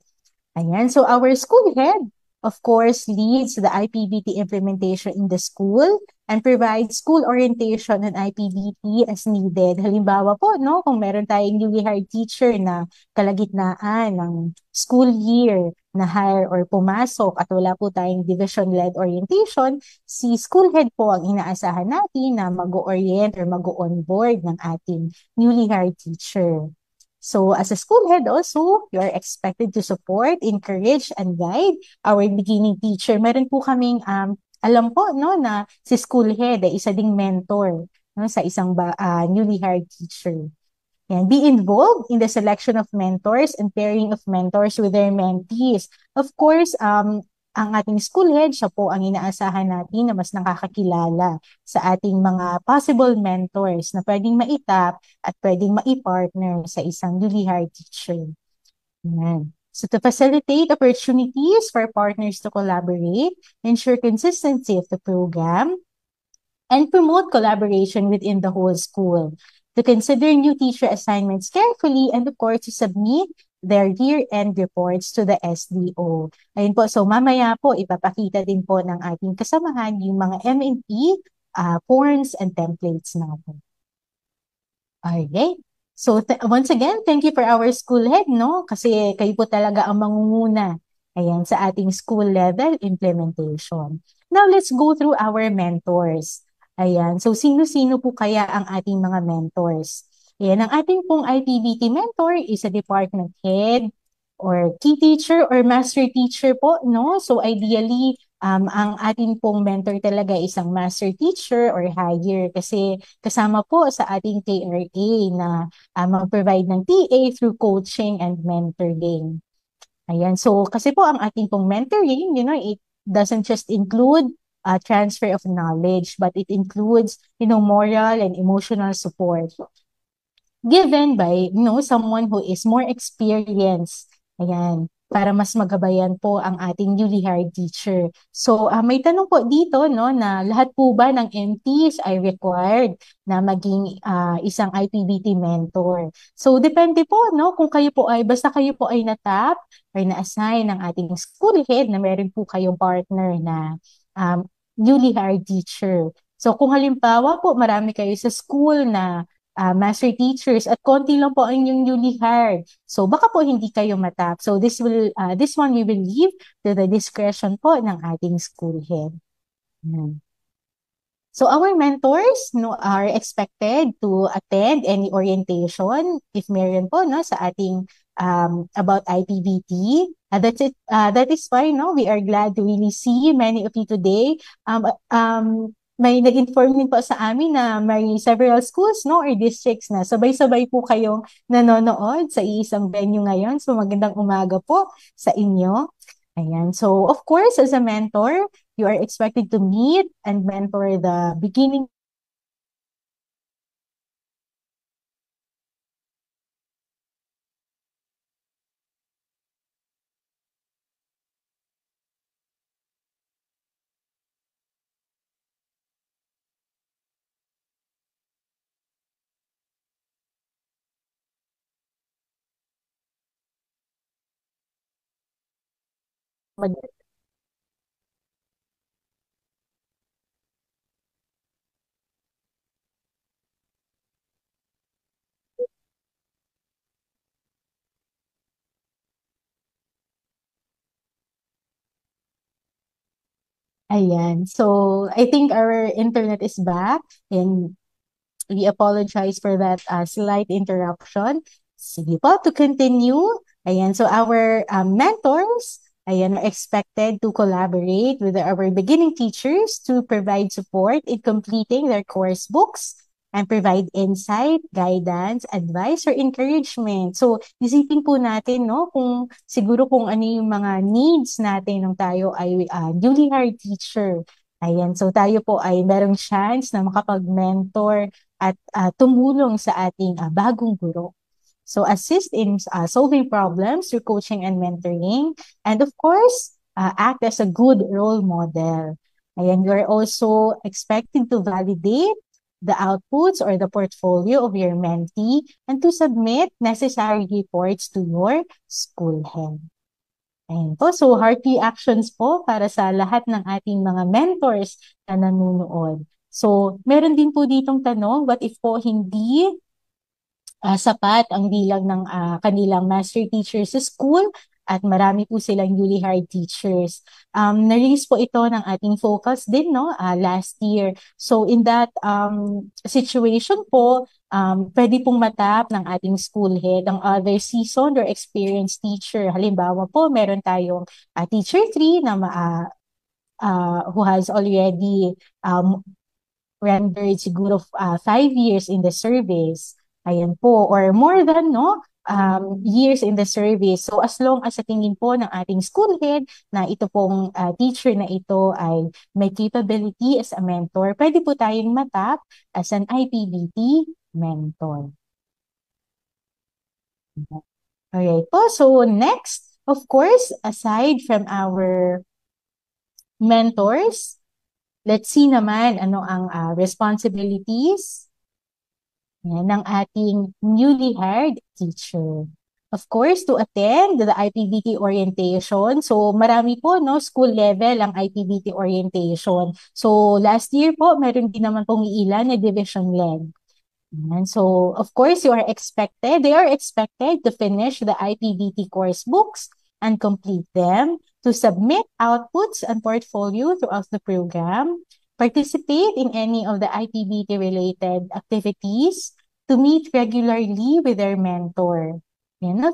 Ayan, so our school head, of course, leads the IPBT implementation in the school and provides school orientation on IPBT as needed. Halimbawa po, no, kung meron tayong newly hired teacher na kalagitnaan ng school year na hire or pumasok at wala po tayong division-led orientation, si school head po ang inaasahan natin na mag-orient or mag-onboard ng ating newly hired teacher. So as a school head also, you are expected to support, encourage, and guide our beginning teacher. Meron po kaming alam po, no, na si school head ay isa ding mentor, no, sa isang newly hired teacher. And be involved in the selection of mentors and pairing of mentors with their mentees. Of course, ang ating school head, siya po ang inaasahan natin na mas nakakakilala sa ating mga possible mentors na pwedeng maitap at pwedeng maipartner sa isang newly hired teacher. Ayan. So to facilitate opportunities for partners to collaborate, ensure consistency of the program, and promote collaboration within the whole school. To consider new teacher assignments carefully, and of course, to submit their year-end reports to the SDO. Ayun po, so mamaya po, ipapakita din po ng ating kasamahan yung mga M&E forms and templates natin. Okay. So once again, thank you for our school head, no? Kasi kayo po talaga ang mangunguna, ayan, sa ating school level implementation. Now, let's go through our mentors. Ayan, so sino-sino po kaya ang ating mga mentors? Ayan, ang ating pong IPBT mentor is a department head or key teacher or master teacher po, no? So ideally, ang ating pong mentor talaga isang master teacher or higher kasi kasama po sa ating KRA na mag-provide ng TA through coaching and mentoring. Ayan, so kasi po ang ating pong mentoring, you know, it doesn't just include transfer of knowledge, but it includes, you know, moral and emotional support given by, you know, someone who is more experienced. Ayan, para mas magabayan po ang ating newly hired teacher. So, may tanong po dito, no, na lahat po ba ng MTs ay required na maging isang IPBT mentor? So, depende po, no, kung kayo po ay, basta kayo po ay natap or na-assign ng ating school head na meron po kayong partner na newly hired teacher. So, kung halimbawa po, marami kayo sa school na master teachers at konti lang po ang inyong newly hired. So baka po hindi kayo matap. So this one we will leave to the discretion po ng ating school head. So our mentors, no, are expected to attend any orientation if meron po, no, sa ating about IPBT. That is why, no, we are glad to really see many of you today. May nag-inform din po sa amin na may several schools, no, or districts na sabay-sabay po kayong nanonood sa isang venue ngayon. So magandang umaga po sa inyo. Ayan. So of course, as a mentor, you are expected to meet and mentor the beginning Ayan. So, I think our internet is back and we apologize for that slight interruption. Sige po, to continue. Ayan, so our mentors, ayan, are expected to collaborate with our beginning teachers to provide support in completing their course books and provide insight, guidance, advice, or encouragement. So, isipin po natin, no, kung siguro kung ano yung mga needs natin nung tayo ay newly hired teacher. Ayan, so tayo po ay merong chance na makapag-mentor at tumulong sa ating bagong guro. So, assist in solving problems through coaching and mentoring. And of course, act as a good role model. Ayan, you're also expected to validate the outputs or the portfolio of your mentee and to submit necessary reports to your school head. Ayan po. So, hearty actions po para sa lahat ng ating mga mentors na nanonood. So, meron din po ditong tanong, what if po hindi sapat ang bilang ng kanilang master teachers sa school at marami po silang newly hired teachers. Na-release po ito ng ating focus din, no, last year. So, in that situation po, pwede pong matap ng ating school head ang other seasoned or experienced teacher. Halimbawa po, meron tayong teacher 3 na who has already rendered siguro 5 years in the service. Ayan po, or more than, no, years in the service. So, as long as sa tingin po ng ating school head na ito pong teacher na ito ay may capability as a mentor, pwede po tayong matap as an IPBT mentor. Alright po, so next, of course, aside from our mentors, let's see naman ano ang responsibilities ng ating newly hired teacher. Of course, to attend the IPBT orientation. So, marami po, no, school level ang IPBT orientation. So, last year po, meron din naman pong ilan na division-led. And so, of course, they are expected to finish the IPBT course books and complete them, to submit outputs and portfolio throughout the program, participate in any of the IPBT-related activities, to meet regularly with their mentor,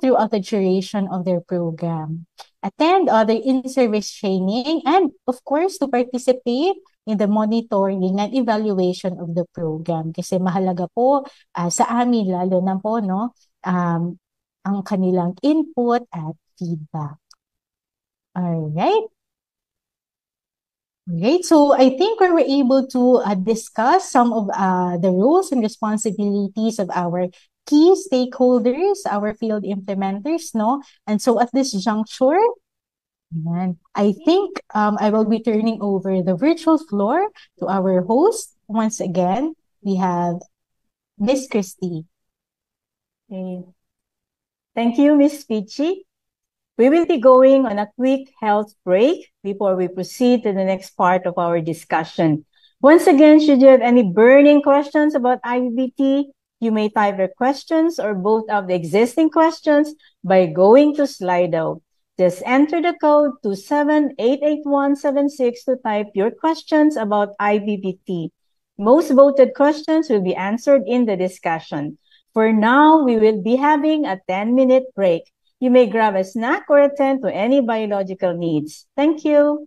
throughout the duration of their program, attend other in-service training, and of course, to participate in the monitoring and evaluation of the program. Kasi mahalaga po sa amin, lalo na po, no, ang kanilang input at feedback. Alright. Great. So I think we were able to discuss some of the roles and responsibilities of our key stakeholders, our field implementers, no? And so at this juncture, I think I will be turning over the virtual floor to our host. Once again, we have Miss Christy. Okay. Thank you, Miss Pichi. We will be going on a quick health break before we proceed to the next part of our discussion. Once again, should you have any burning questions about IBT, you may type your questions or both of the existing questions by going to Slido. Just enter the code 2788176 to type your questions about IBBT. Most voted questions will be answered in the discussion. For now, we will be having a 10-minute break. You may grab a snack or attend to any biological needs. Thank you.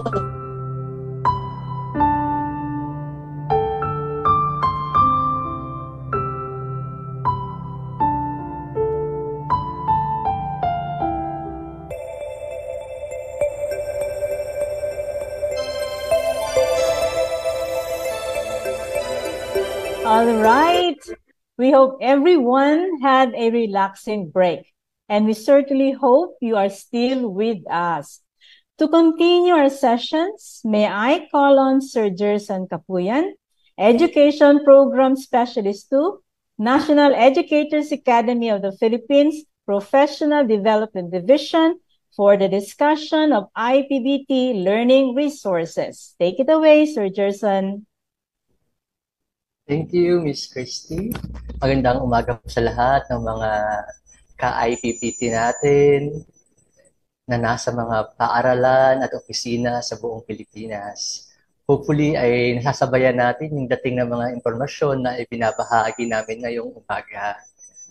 All right. We hope everyone had a relaxing break, and we certainly hope you are still with us. To continue our sessions, may I call on Sir Jerson Kapuyan, Education Program Specialist 2, National Educators Academy of the Philippines, Professional Development Division, for the discussion of IPBT learning resources. Take it away, Sir Jerson. Thank you, Miss Christy. Magandang umaga po sa lahat ng mga ka-IPPT natin na nasa mga paaralan at opisina sa buong Pilipinas. Hopefully ay nasasabayan natin yung dating ng mga impormasyon na ipinabahagi namin ngayong umaga.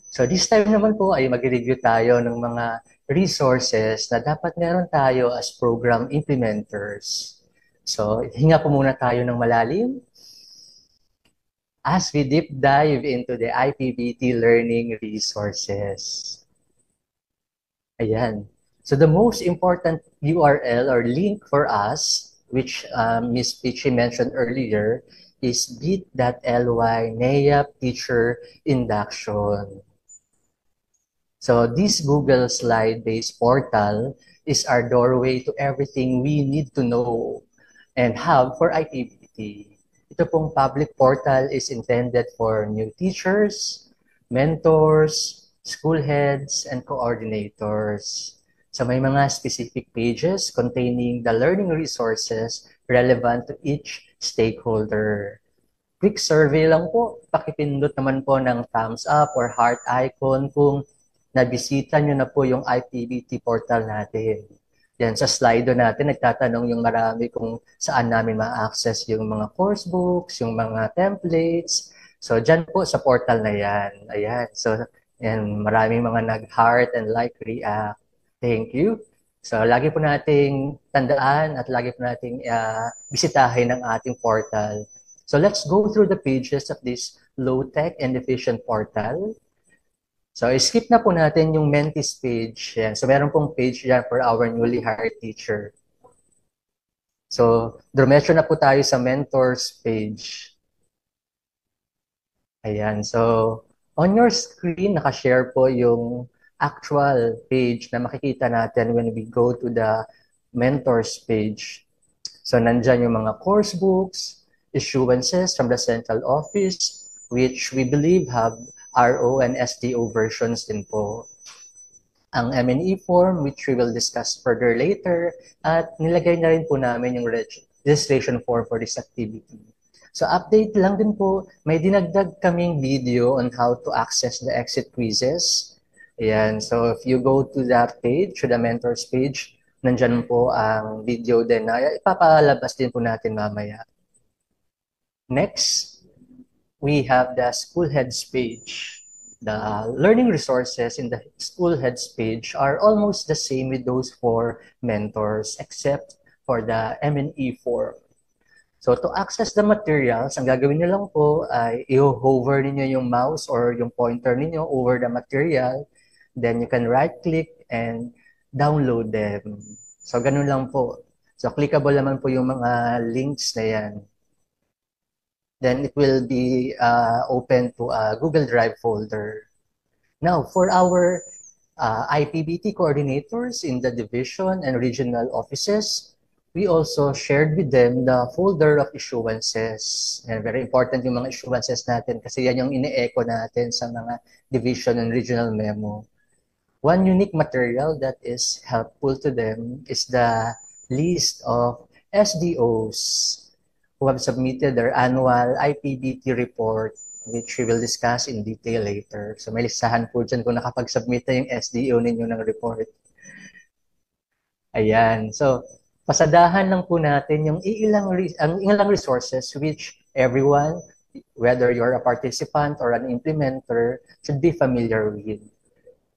So this time naman po ay mag-review tayo ng mga resources na dapat meron tayo as program implementers. So hinga po muna tayo ng malalim as we deep dive into the IPBT learning resources. Ayan. So the most important URL or link for us, which Ms. Pichi mentioned earlier, is bit.ly NAEAP Teacher Induction. So this Google slide-based portal is our doorway to everything we need to know and have for IPBT. Ito pong public portal is intended for new teachers, mentors, school heads, and coordinators. So may mga specific pages containing the learning resources relevant to each stakeholder. Quick survey lang po, pakipindot naman po ng thumbs up or heart icon kung nabisita nyo na po yung IPBT portal natin. Yan, sa slide natin, nagtatanong yung marami kung saan namin ma-access yung mga course books, yung mga templates. So, dyan po sa portal na yan. Ayan. So, yan, maraming mga nag-heart and like react. Thank you. So, lagi po nating tandaan at lagi po nating bisitahin ang ating portal. So, let's go through the pages of this low-tech and efficient portal. So, skip na po natin yung Mentis page. Yan. So, meron pong page yan for our newly hired teacher. So, dumetso na po tayo sa Mentors page. Ayan. So, on your screen, nakashare po yung actual page na makikita natin when we go to the Mentors page. So, nandyan yung mga course books, issuances from the central office, which we believe have RO and STO versions din po. Ang M&E form, which we will discuss further later, at nilagay na rin po namin yung registration form for this activity. So update lang din po, may dinagdag kaming video on how to access the exit quizzes. Ayan, so if you go to that page, to the mentors page, nandyan po ang video din na ipapalabas din po natin mamaya. Next, we have the school heads page. The learning resources in the school heads page are almost the same with those for mentors, except for the M&E form. So to access the materials, ang gagawin niyo lang po ay i-hover ninyo yung mouse or yung pointer ninyo over the material. Then you can right-click and download them. So ganun lang po. So clickable naman po yung mga links na yan. Then it will be open to a Google Drive folder. Now, for our IPBT coordinators in the division and regional offices, we also shared with them the folder of issuances. And very important yung mga issuances natin kasi yan yung ine-echo natin sa mga division and regional memo. One unique material that is helpful to them is the list of SDOs who have submitted their annual IPBT report, which we will discuss in detail later. So may listahan po dyan kung nakapag-submit na yung SDO ninyo ng report. Ayan. So, pasadahan lang po natin yung ilang resources which everyone, whether you're a participant or an implementer, should be familiar with.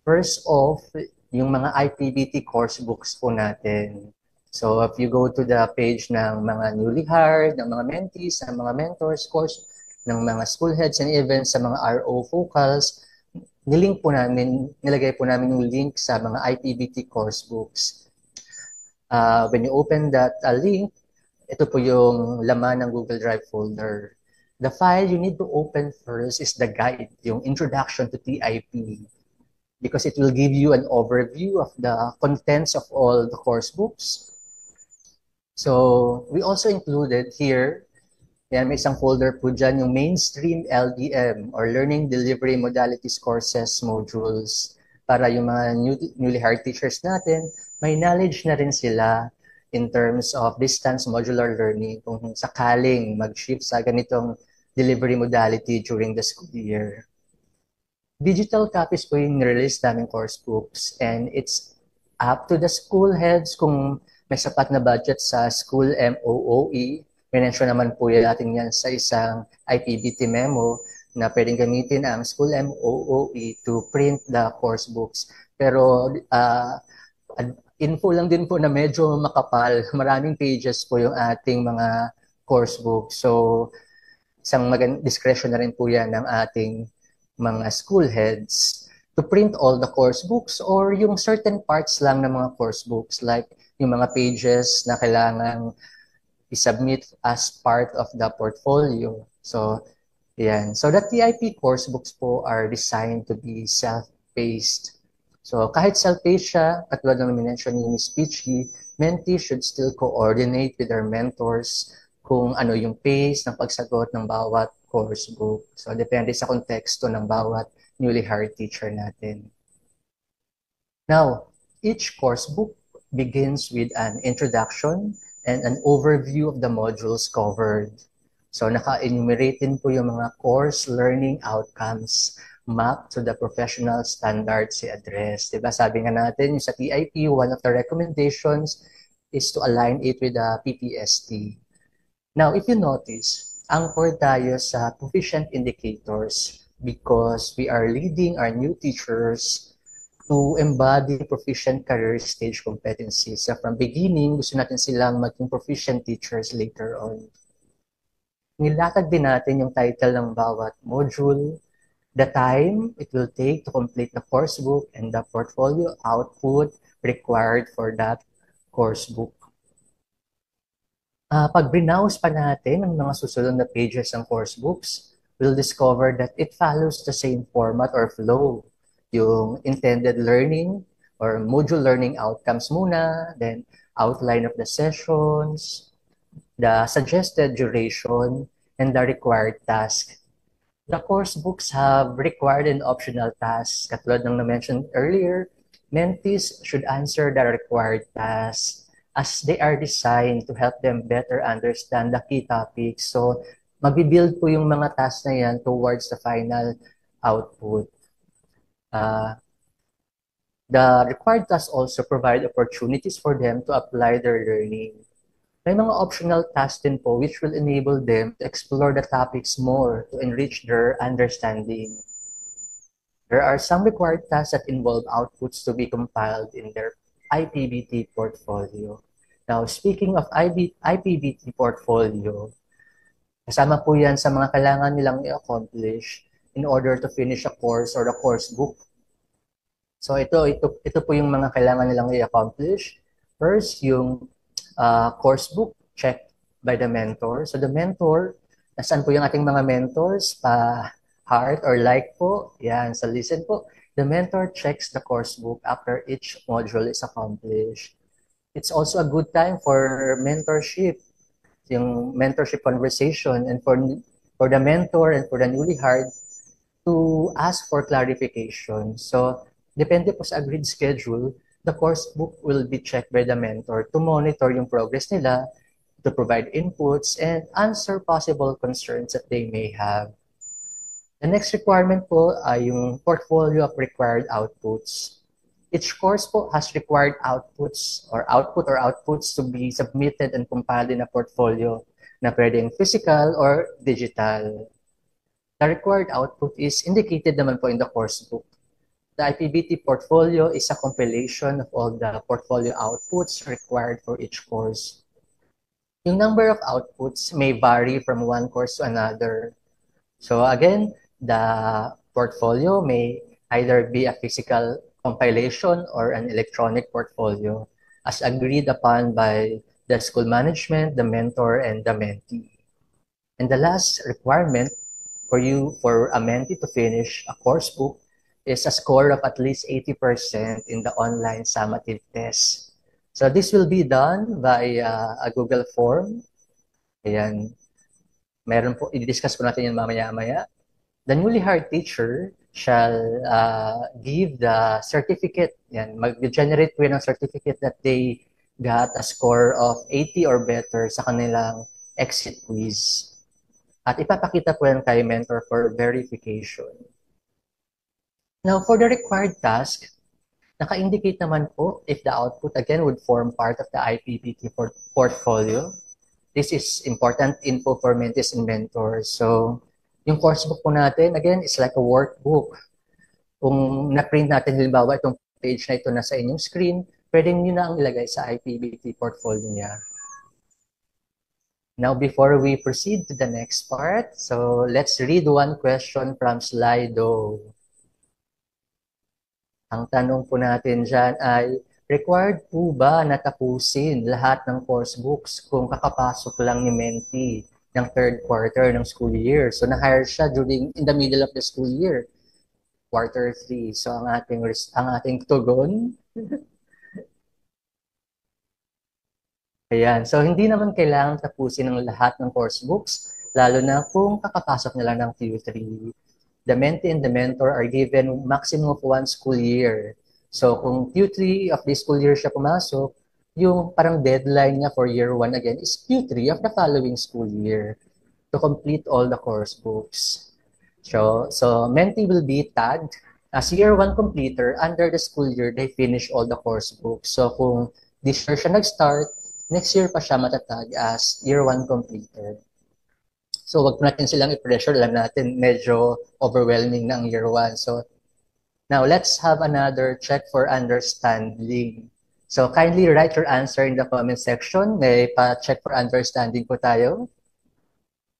First off, yung mga IPBT course books po natin. So if you go to the page ng mga newly hired, ng mga mentees, ng mga mentors, course, ng mga school heads, and even sa mga RO focals, nilagay po namin yung link sa mga IPBT course books. When you open that link, ito po yung laman ng Google Drive folder. The file you need to open first is the guide, yung Introduction to TIP, because it will give you an overview of the contents of all the course books. So we also included here, yan, may isang folder po dyan, yung Mainstream LDM or Learning Delivery Modalities Courses Modules, para yung mga newly hired teachers natin, may knowledge na rin sila in terms of distance modular learning kung sakaling mag-shift sa ganitong delivery modality during the school year. Digital copies po yung release naming course books, and it's up to the school heads kung may sapat na budget sa school MOOE. Mention naman po natin yan sa isang IPBT memo na pwedeng gamitin ang school MOOE to print the course books. Pero info lang din po na medyo makapal. Maraming pages po yung ating mga course books. So, isang discretion na rin po yan ng ating mga school heads to print all the course books or yung certain parts lang ng mga course books, like yung mga pages na kailangan i-submit as part of the portfolio. So, yan. So, the TIP course books po are designed to be self-paced. So, kahit self-paced siya, katulad ng mention ni Ms. Peachy, mentees should still coordinate with their mentors kung ano yung pace ng pagsagot ng bawat course book. So, depende sa konteksto ng bawat newly hired teacher natin. Now, each course book begins with an introduction and an overview of the modules covered. So, naka-enumerate din po yung mga course learning outcomes mapped to the professional standards i-address. Diba? Sabi nga natin, yung sa TIP, one of the recommendations is to align it with the PPST. Now, if you notice, anchored tayo sa proficient indicators because we are leading our new teachers to embody proficient career stage competencies. So from beginning, gusto natin silang maging proficient teachers later on. Nilatag din natin yung title ng bawat module, the time it will take to complete the course book, and the portfolio output required for that course book. Pag browse pa natin ang mga susunod na pages ng course books, we'll discover that it follows the same format or flow. Yung intended learning or module learning outcomes muna, then outline of the sessions, the suggested duration, and the required task. The course books have required and optional tasks. Katulad ng na-mentioned earlier, mentees should answer the required tasks as they are designed to help them better understand the key topics. So, mag-build po yung mga tasks na yan towards the final output. The required tasks also provide opportunities for them to apply their learning. May mga optional tasks din po which will enable them to explore the topics more to enrich their understanding. There are some required tasks that involve outputs to be compiled in their IPBT portfolio. Now, speaking of IPBT portfolio, kasama po yan sa mga kailangan nilang i-accomplish in order to finish a course or a course book. So, ito po yung mga kailangan nilang i-accomplish. First, yung course book checked by the mentor. So, the mentor, nasaan po yung ating mga mentors? Pa-heart or like po? Yan, sa listen po. The mentor checks the course book after each module is accomplished. It's also a good time for mentorship, yung mentorship conversation, and for the mentor and for the newly hired to ask for clarification. So, depende po sa agreed schedule, the course book will be checked by the mentor to monitor yung progress nila, to provide inputs, and answer possible concerns that they may have. The next requirement po ay yung portfolio of required outputs. Each course po has required outputs or outputs to be submitted and compiled in a portfolio na pwedeng physical or digital. The required output is indicated naman po in the course book. The IPBT portfolio is a compilation of all the portfolio outputs required for each course. Yung number of outputs may vary from one course to another. So again, the portfolio may either be a physical compilation or an electronic portfolio as agreed upon by the school management, the mentor, and the mentee. And the last requirement for a mentee to finish a course book is a score of at least 80% in the online summative test. So this will be done by a Google form. Ayan. Meron po, i-discuss po natin yan mamaya-maya. The newly hired teacher shall give the certificate. Yan, mag-generate po yan ng certificate that they got a score of 80 or better sa kanilang exit quiz. At ipapakita po yan kay mentor for verification. Now, for the required task, naka-indicate naman po if the output again would form part of the IPBT portfolio. This is important info for mentees and mentors. So, yung course book po natin, again, is like a workbook. Kung na-print natin, halimbawa, itong page na ito nasa inyong screen, pwede nyo na ang ilagay sa IPBT portfolio niya. Now, before we proceed to the next part, so let's read one question from Slido. Ang tanong po natin dyan ay, required po ba na tapusin lahat ng course books kung kakapasok lang ni mentee ng third quarter ng school year? So, na-hire siya in the middle of the school year, quarter 3. So, ang ating tugon, ayan. So, hindi naman kailangan tapusin ng lahat ng course books, lalo na kung kakapasok nila ng Q3. The mentee and the mentor are given maximum of 1 school year. So, kung Q3 of this school year siya pumasok, yung parang deadline niya for year 1 again is Q3 of the following school year to complete all the course books. So mentee will be tagged as year 1 completer under the school year they finish all the course books. So, kung this year siya nag-start, next year pa siya matatag as year 1 completer. So, wag natin silang i-pressure. Alam natin, medyo overwhelming na ang year 1. So, now, let's have another check for understanding. So, kindly write your answer in the comment section. May pa-check for understanding po tayo.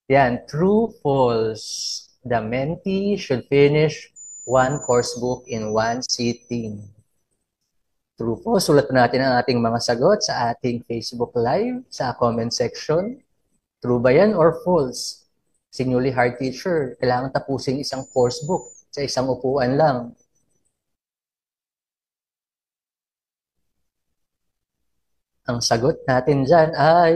Yan, true, false. The mentee should finish 1 course book in 1 sitting. True, false. Sulat po natin ang ating mga sagot sa ating Facebook Live, sa comment section. True ba yan or false? Si newly hired teacher, kailangan tapusin isang course book sa isang upuan lang. Ang sagot natin dyan ay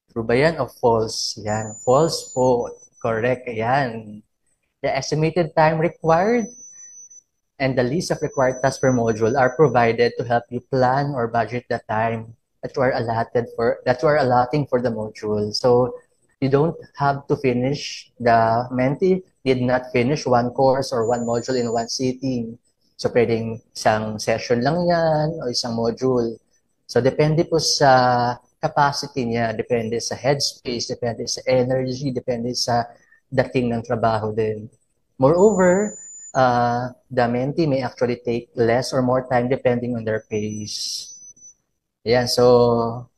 true ba yan o false? Yan, false po. Correct, yan. The estimated time required and the list of required tasks per module are provided to help you plan or budget the time that you are allotting for the module. So you don't have to finish. The mentee did not finish 1 course or 1 module in 1 sitting. So pwedeng isang session lang yan o isang module. So depende po sa capacity niya, depende sa headspace, depende sa energy, depende sa dating ng trabaho din. Moreover, the mentee may actually take less or more time depending on their pace. Yan, so,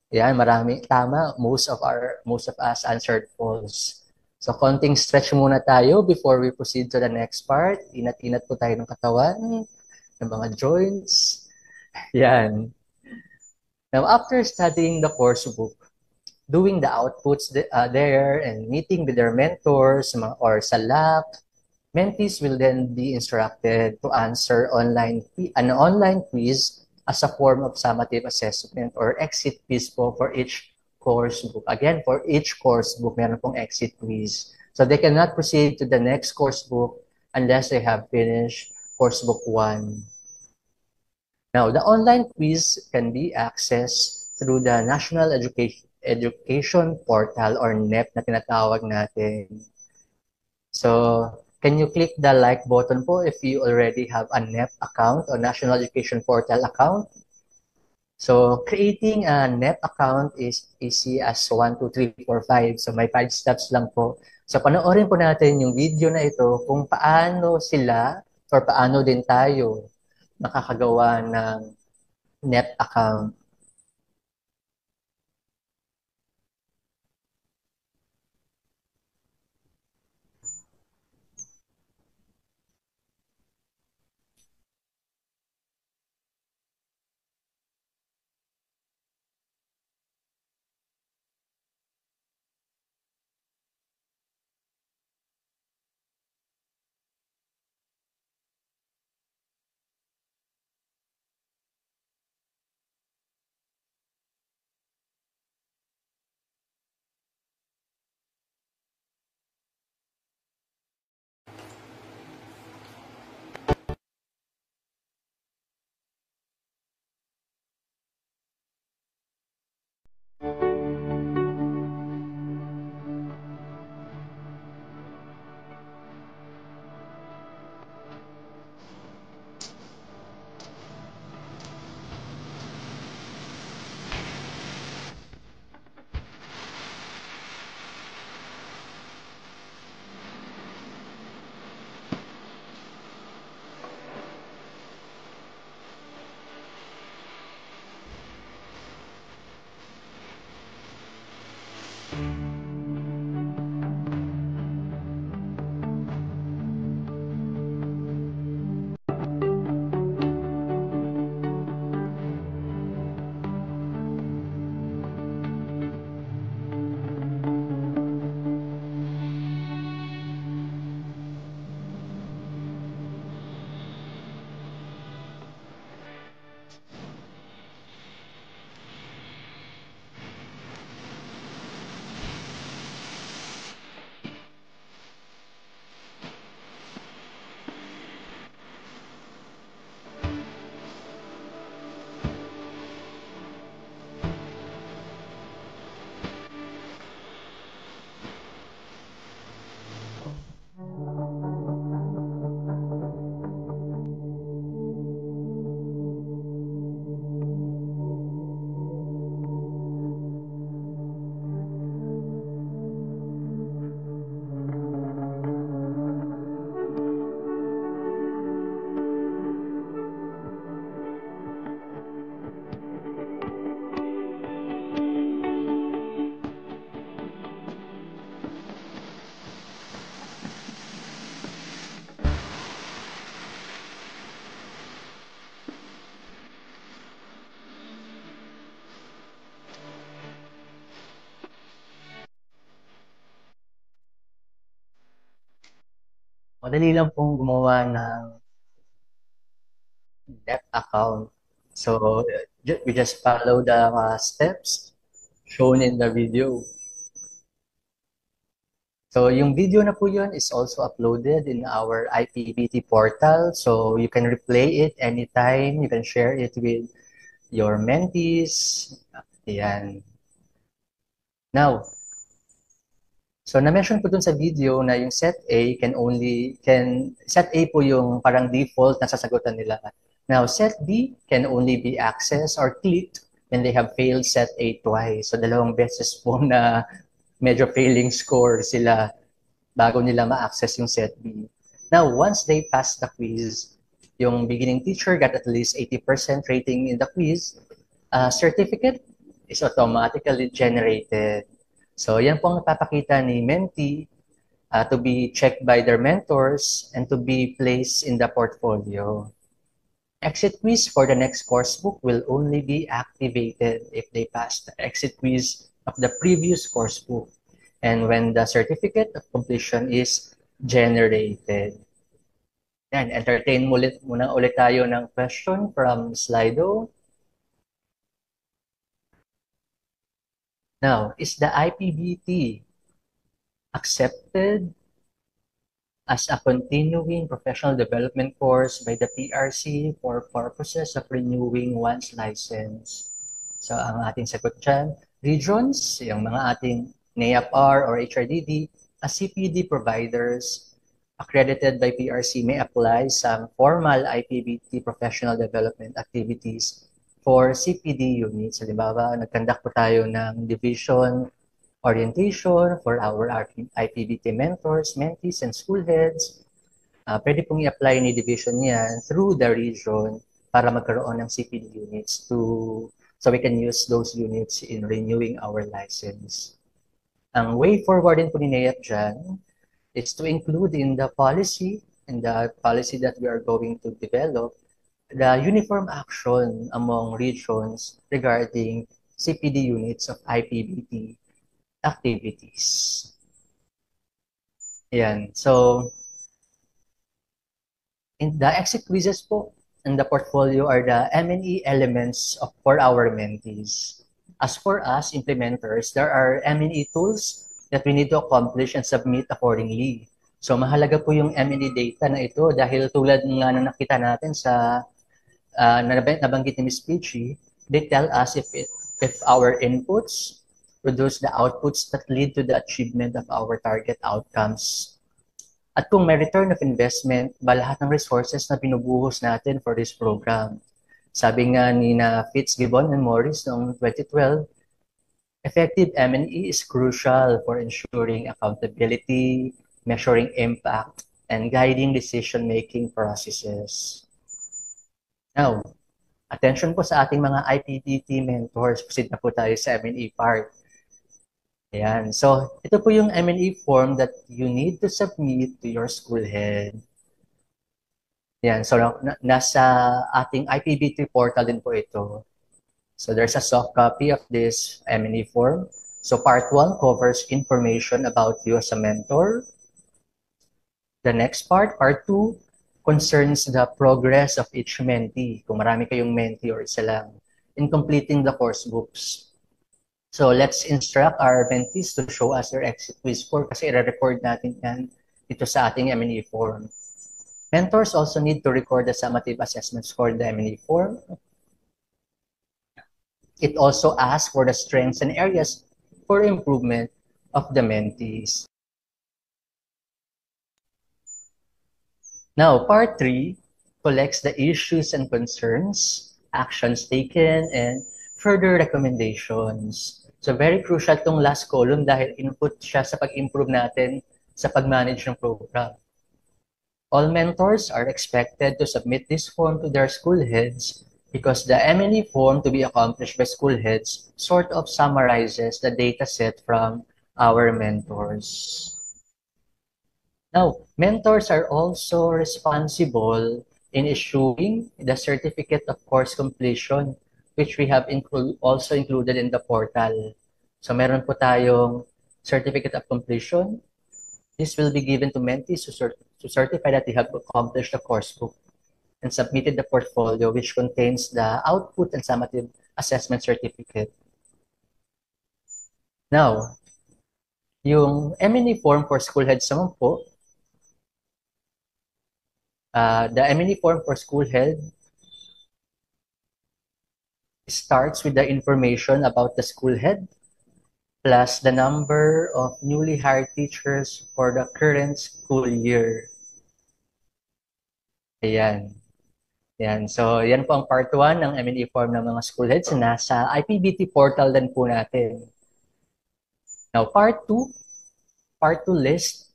yan, marami, tama, most of us answered false. So, konting stretch muna tayo before we proceed to the next part. Inat-inat po tayo ng katawan, ng mga joints. Yan. Now, after studying the course book, doing the outputs there, and meeting with their mentors or sa lab, mentees will then be instructed to answer an online quiz as a form of summative assessment or exit quiz po for each course book. Again, for each course book, meron pong exit quiz. So they cannot proceed to the next course book unless they have finished course book 1. Now, the online quiz can be accessed through the National Education Portal or NEP na tinatawag natin. So, can you click the like button po if you already have a NEP account or National Education Portal account? So, creating a NEP account is easy as 1, 2, 3, 4, 5. So, may 5 steps lang po. So, panoorin po natin yung video na ito kung paano sila or paano din tayo nakakagawa ng NEP account. Madali lang pong gumawa ng NEP account. So, we just follow the steps shown in the video. So, yung video na po yun is also uploaded in our IPBT portal. So, you can replay it anytime. You can share it with your mentees. Ayan. Now, so na-mention po dun sa video na yung set A set A po yung parang default na sasagutan nila. Now, set B can only be accessed or clicked when they have failed set A twice. So, 2 beses po na medyo failing score sila bago nila ma-access yung set B. Now, once they pass the quiz, yung beginning teacher got at least 80% rating in the quiz, certificate is automatically generated. So, yan po ang napapakita ni mentee to be checked by their mentors and to be placed in the portfolio. Exit quiz for the next course book will only be activated if they pass the exit quiz of the previous course book and when the certificate of completion is generated. Yan, entertain muna ulit tayo ng question from Slido. Now, is the IPBT accepted as a continuing professional development course by the PRC for purposes of renewing one's license? So, ang ating sagot dyan, regions, yung mga ating NAEP-R or HRDD, as CPD providers accredited by PRC may apply some formal IPBT professional development activities for CPD units. Halimbawa, nag-conduct po tayo ng division orientation for our IPBT mentors, mentees, and school heads. Pwede pong i-apply ni division yan through the region para magkaroon ng CPD units so we can use those units in renewing our license. Ang way forward din po ni NAEP dyan is to include in the policy that we are going to develop the uniform action among regions regarding CPD units of IPBT activities. Yan. So, in the exit quizzes po in the portfolio are the M&E elements for our mentees. As for us implementers, there are M&E tools that we need to accomplish and submit accordingly. So mahalaga po yung M&E data na ito dahil tulad nga na nakita natin sa nabanggit ni Ms. Peachy, they tell us if our inputs produce the outputs that lead to the achievement of our target outcomes. At kung may return of investment ba lahat ng resources na binubuhos natin for this program. Sabi nga ni Fitzgibbon and Morris noong 2012, effective M&E is crucial for ensuring accountability, measuring impact, and guiding decision-making processes. Now, attention po sa ating mga IPBT mentors. Proceed na po tayo sa M&E part. Ayan. So, ito po yung M&E form that you need to submit to your school head. Ayan. So, nasa ating IPBT portal din po ito. So, there's a soft copy of this M&E form. So, part 1 covers information about you as a mentor. The next part 2, concerns the progress of each mentee. Kung marami kayong mentee or isa lang, in completing the course books. So let's instruct our mentees to show us their exit quiz score kasi i-record natin yan dito sa ating M&E form. Mentors also need to record the summative assessment score in the M&E form. It also asks for the strengths and areas for improvement of the mentees. Now, part 3 collects the issues and concerns, actions taken, and further recommendations. So very crucial itong last column dahil input siya sa pag-improve natin sa pag-manage ng program. All mentors are expected to submit this form to their school heads because the M&E form to be accomplished by school heads sort of summarizes the data set from our mentors. Now, mentors are also responsible in issuing the certificate of course completion, which we have also included in the portal. So meron po tayong certificate of completion. This will be given to mentees to certify that they have accomplished the course book and submitted the portfolio, which contains the output and summative assessment certificate. Now, yung M&E form for school heads naman po, the M&E form for school head starts with the information about the school head plus the number of newly hired teachers for the current school year. Ayan. Ayan. So, yan po ang part 1 ng M&E form ng mga school heads na nasa IPBT portal din po natin. Now, part 2 lists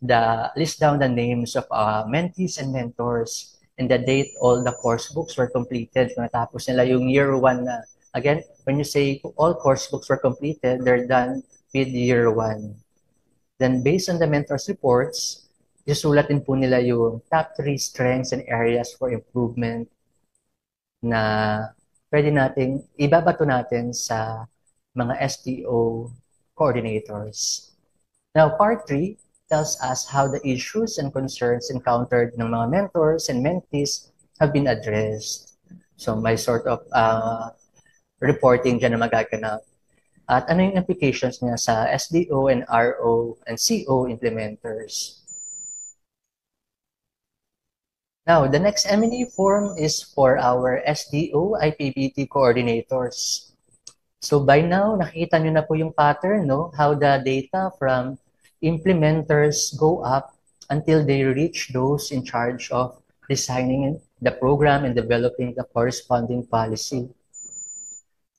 down the names of mentees and mentors and the date all the course books were completed. Natapos nila yung year 1 na. Again, when you say all course books were completed, they're done with year 1. Then based on the mentors reports, isusulat din po nila yung top 3 strengths and areas for improvement na pwede nating ibabato natin sa mga STO coordinators. Now, part 3 tells us how the issues and concerns encountered ng mga mentors and mentees have been addressed. So, may sort of reporting dyan na magaganap. At ano yung implications niya sa SDO and RO and CO implementers. Now, the next M&E form is for our SDO IPBT coordinators. So by now, nakikita nyo na po yung pattern, no? How the data from implementers go up until they reach those in charge of designing the program and developing the corresponding policy.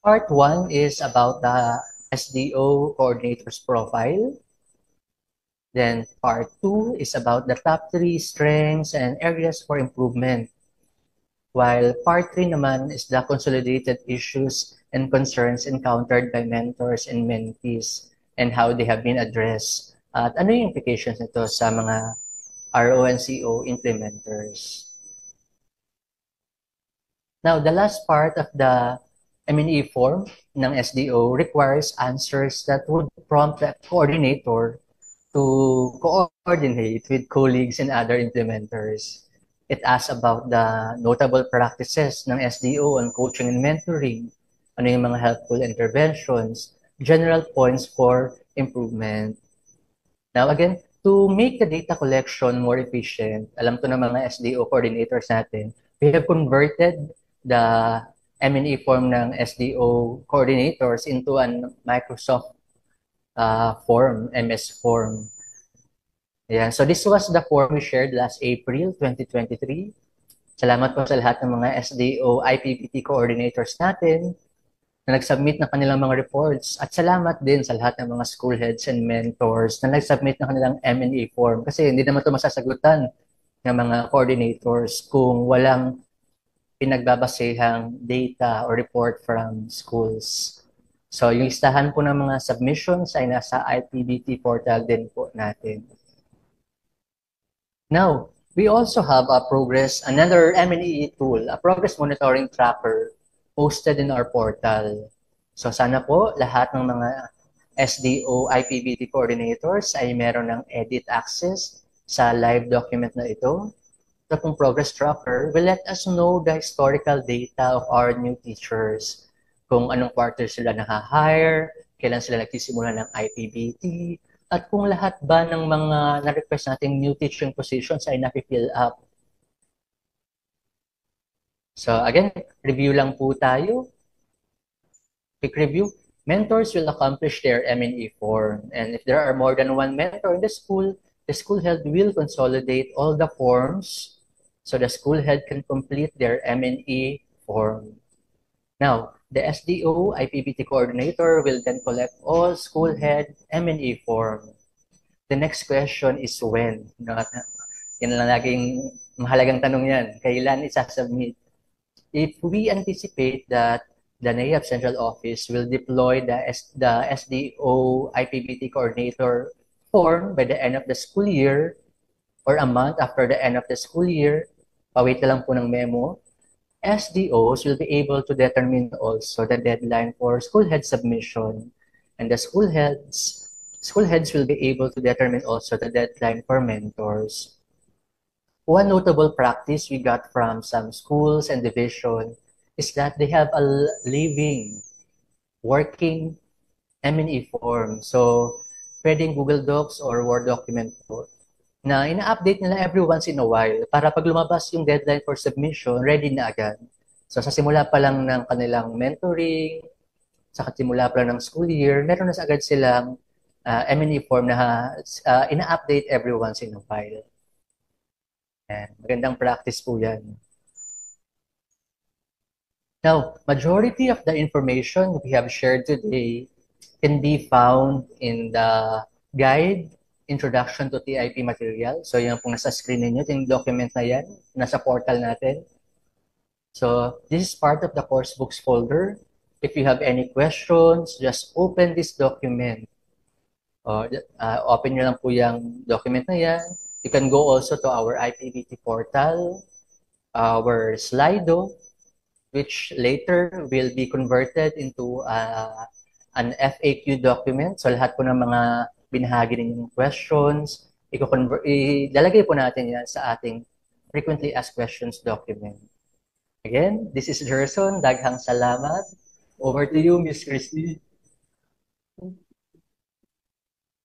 Part 1 is about the SDO coordinator's profile. Then part 2 is about the top 3 strengths and areas for improvement. While part 3 naman is the consolidated issues and concerns encountered by mentors and mentees and how they have been addressed. At ano yung implications nito sa mga RO and CO implementers. Now, the last part of the M&E form ng SDO requires answers that would prompt the coordinator to coordinate with colleagues and other implementers. It asks about the notable practices ng SDO on coaching and mentoring, ano yung mga helpful interventions, general points for improvement. Now again, to make the data collection more efficient, alam to ng mga SDO coordinators natin, we have converted the M&E form ng SDO coordinators into a Microsoft form, MS form. Yeah, so this was the form we shared last April 2023. Salamat po sa lahat ng mga SDO IPBT coordinators natin na nag-submit ng kanilang mga reports. At salamat din sa lahat ng mga school heads and mentors na nag-submit ng kanilang M&E form. Kasi hindi naman ito masasagutan ng mga coordinators kung walang pinagbabasehang data or report from schools. So yung listahan po ng mga submissions ay nasa IPBT portal din po natin. Now, we also have another M&E tool, a progress monitoring tracker posted in our portal. So sana po lahat ng mga SDO IPBT coordinators ay meron ng edit access sa live document na ito. Ito pong progress tracker will let us know the historical data of our new teachers. Kung anong quarter sila na-hire, kailan sila nagsisimula ng IPBT, at kung lahat ba ng mga na-request nating new teaching positions ay na-fill up. So again, review lang po tayo. Quick review. Mentors will accomplish their M&E form. And if there are more than one mentor in the school head will consolidate all the forms so the school head can complete their M&E form. Now, the SDO IPBT coordinator will then collect all school head M&E form. The next question is when. Yan lang laging mahalagang tanong yan. Kailan isasubmit? If we anticipate that the NAIAP Central Office will deploy the SDO IPBT coordinator form by the end of the school year or a month after the end of the school year, pawait na lang po ng memo, SDOs will be able to determine also the deadline for school head submission, and the school heads will be able to determine also the deadline for mentors. One notable practice we got from some schools and division is that they have a living, working M&E form. So, pwedeng Google Docs or Word document po na ina-update nila every once in a while para pag lumabas yung deadline for submission, ready na agad. So sa simula pa lang ng kanilang mentoring, sa simula pa lang ng school year, meron na agad silang M&E form na ina-update every once in a while. And magandang practice po yan. Now, majority of the information we have shared today can be found in the guide Introduction to TIP material. So yan pong nasa screen ninyo, yung document na yan, nasa portal natin. So this is part of the course books folder. If you have any questions, just open this document. Open nyo lang po yung document na yan. You can go also to our IPBT portal, our Slido, which later will be converted into an FAQ document. So lahat po ng mga binahagi ninyong questions, ilalagay po natin yan sa ating frequently asked questions document. Again, this is Gerson. Daghang salamat. Over to you, Miss Christy.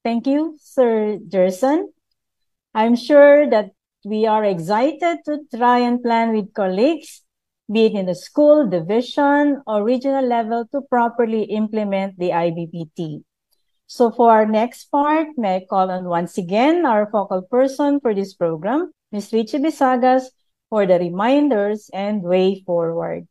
Thank you, Sir Gerson. I'm sure that we are excited to try and plan with colleagues, be it in the school, division, or regional level to properly implement the IBPT. So for our next part, may I call on once again our focal person for this program, Ms. Richie Bisagas, for the reminders and way forward.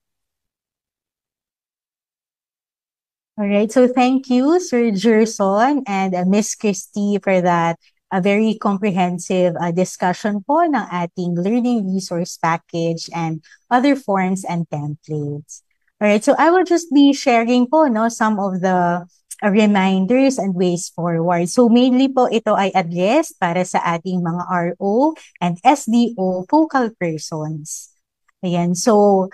All right, so thank you, Sir Gerson and Miss Christie for that a very comprehensive discussion po ng ating learning resource package and other forms and templates. All right, so I will just be sharing po some of the reminders and ways forward. So mainly po ito ay addressed para sa ating mga RO and SDO focal persons. Ayan, so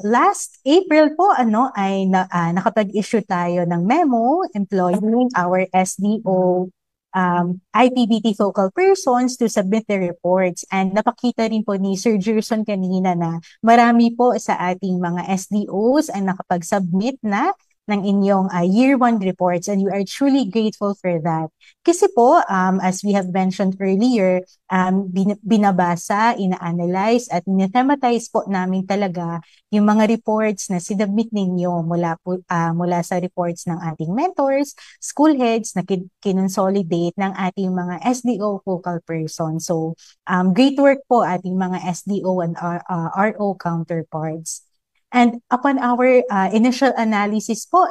last April po nakapag-issue tayo ng memo employing our SDO IPBT focal persons to submit their reports. And napakita rin po ni Sir Gerson kanina na marami po sa ating mga SDOs ang nakapag-submit na ng inyong year 1 reports, and we are truly grateful for that. Kasi po, as we have mentioned earlier, binabasa, ina-analyze at ina-thematize po namin talaga yung mga reports na sinubmit ninyo mula sa reports ng ating mentors, school heads na kinonsolidate ng ating mga SDO focal person. So, great work po ating mga SDO and RO counterparts. And upon our initial analysis po,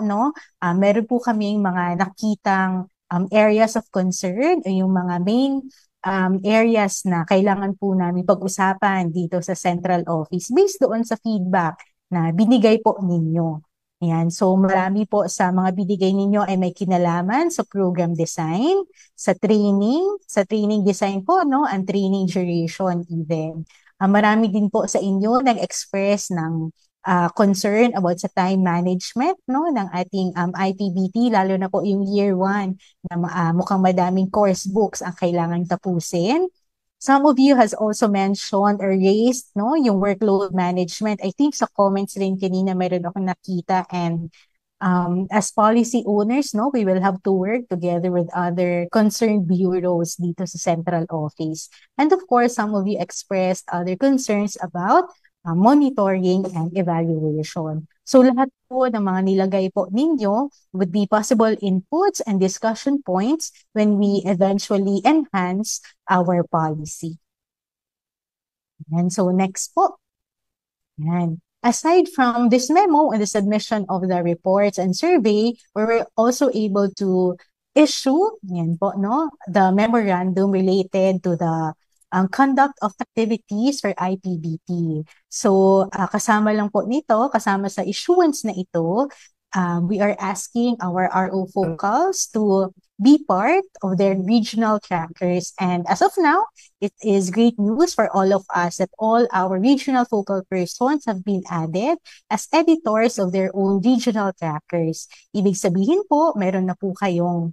meron po kaming mga nakitang areas of concern o yung mga main areas na kailangan po namin pag-usapan dito sa central office based doon sa feedback na binigay po ninyo. Yan. So marami po sa mga binigay ninyo ay may kinalaman sa program design, sa training design po, and training duration even. Marami din po sa inyo nag-express ng concern about sa time management ng ating IPBT, lalo na po yung year 1 na mukhang madaming course books ang kailangan tapusin. Some of you has also mentioned or raised yung workload management. I think sa comments rin kanina meron akong nakita, and as policy owners, we will have to work together with other concerned bureaus dito sa central office. And of course, some of you expressed other concerns about monitoring and evaluation. So lahat po ng mga nilagay po ninyo would be possible inputs and discussion points when we eventually enhance our policy. And so next po. And aside from this memo and the submission of the reports and survey, we were also able to issue the memorandum related to the conduct of activities for IPBT. So, kasama lang po nito, kasama sa issuance na ito, we are asking our RO focals to be part of their regional trackers. And as of now, it is great news for all of us that all our regional focal persons have been added as editors of their own regional trackers. Ibig sabihin po, meron na po kayong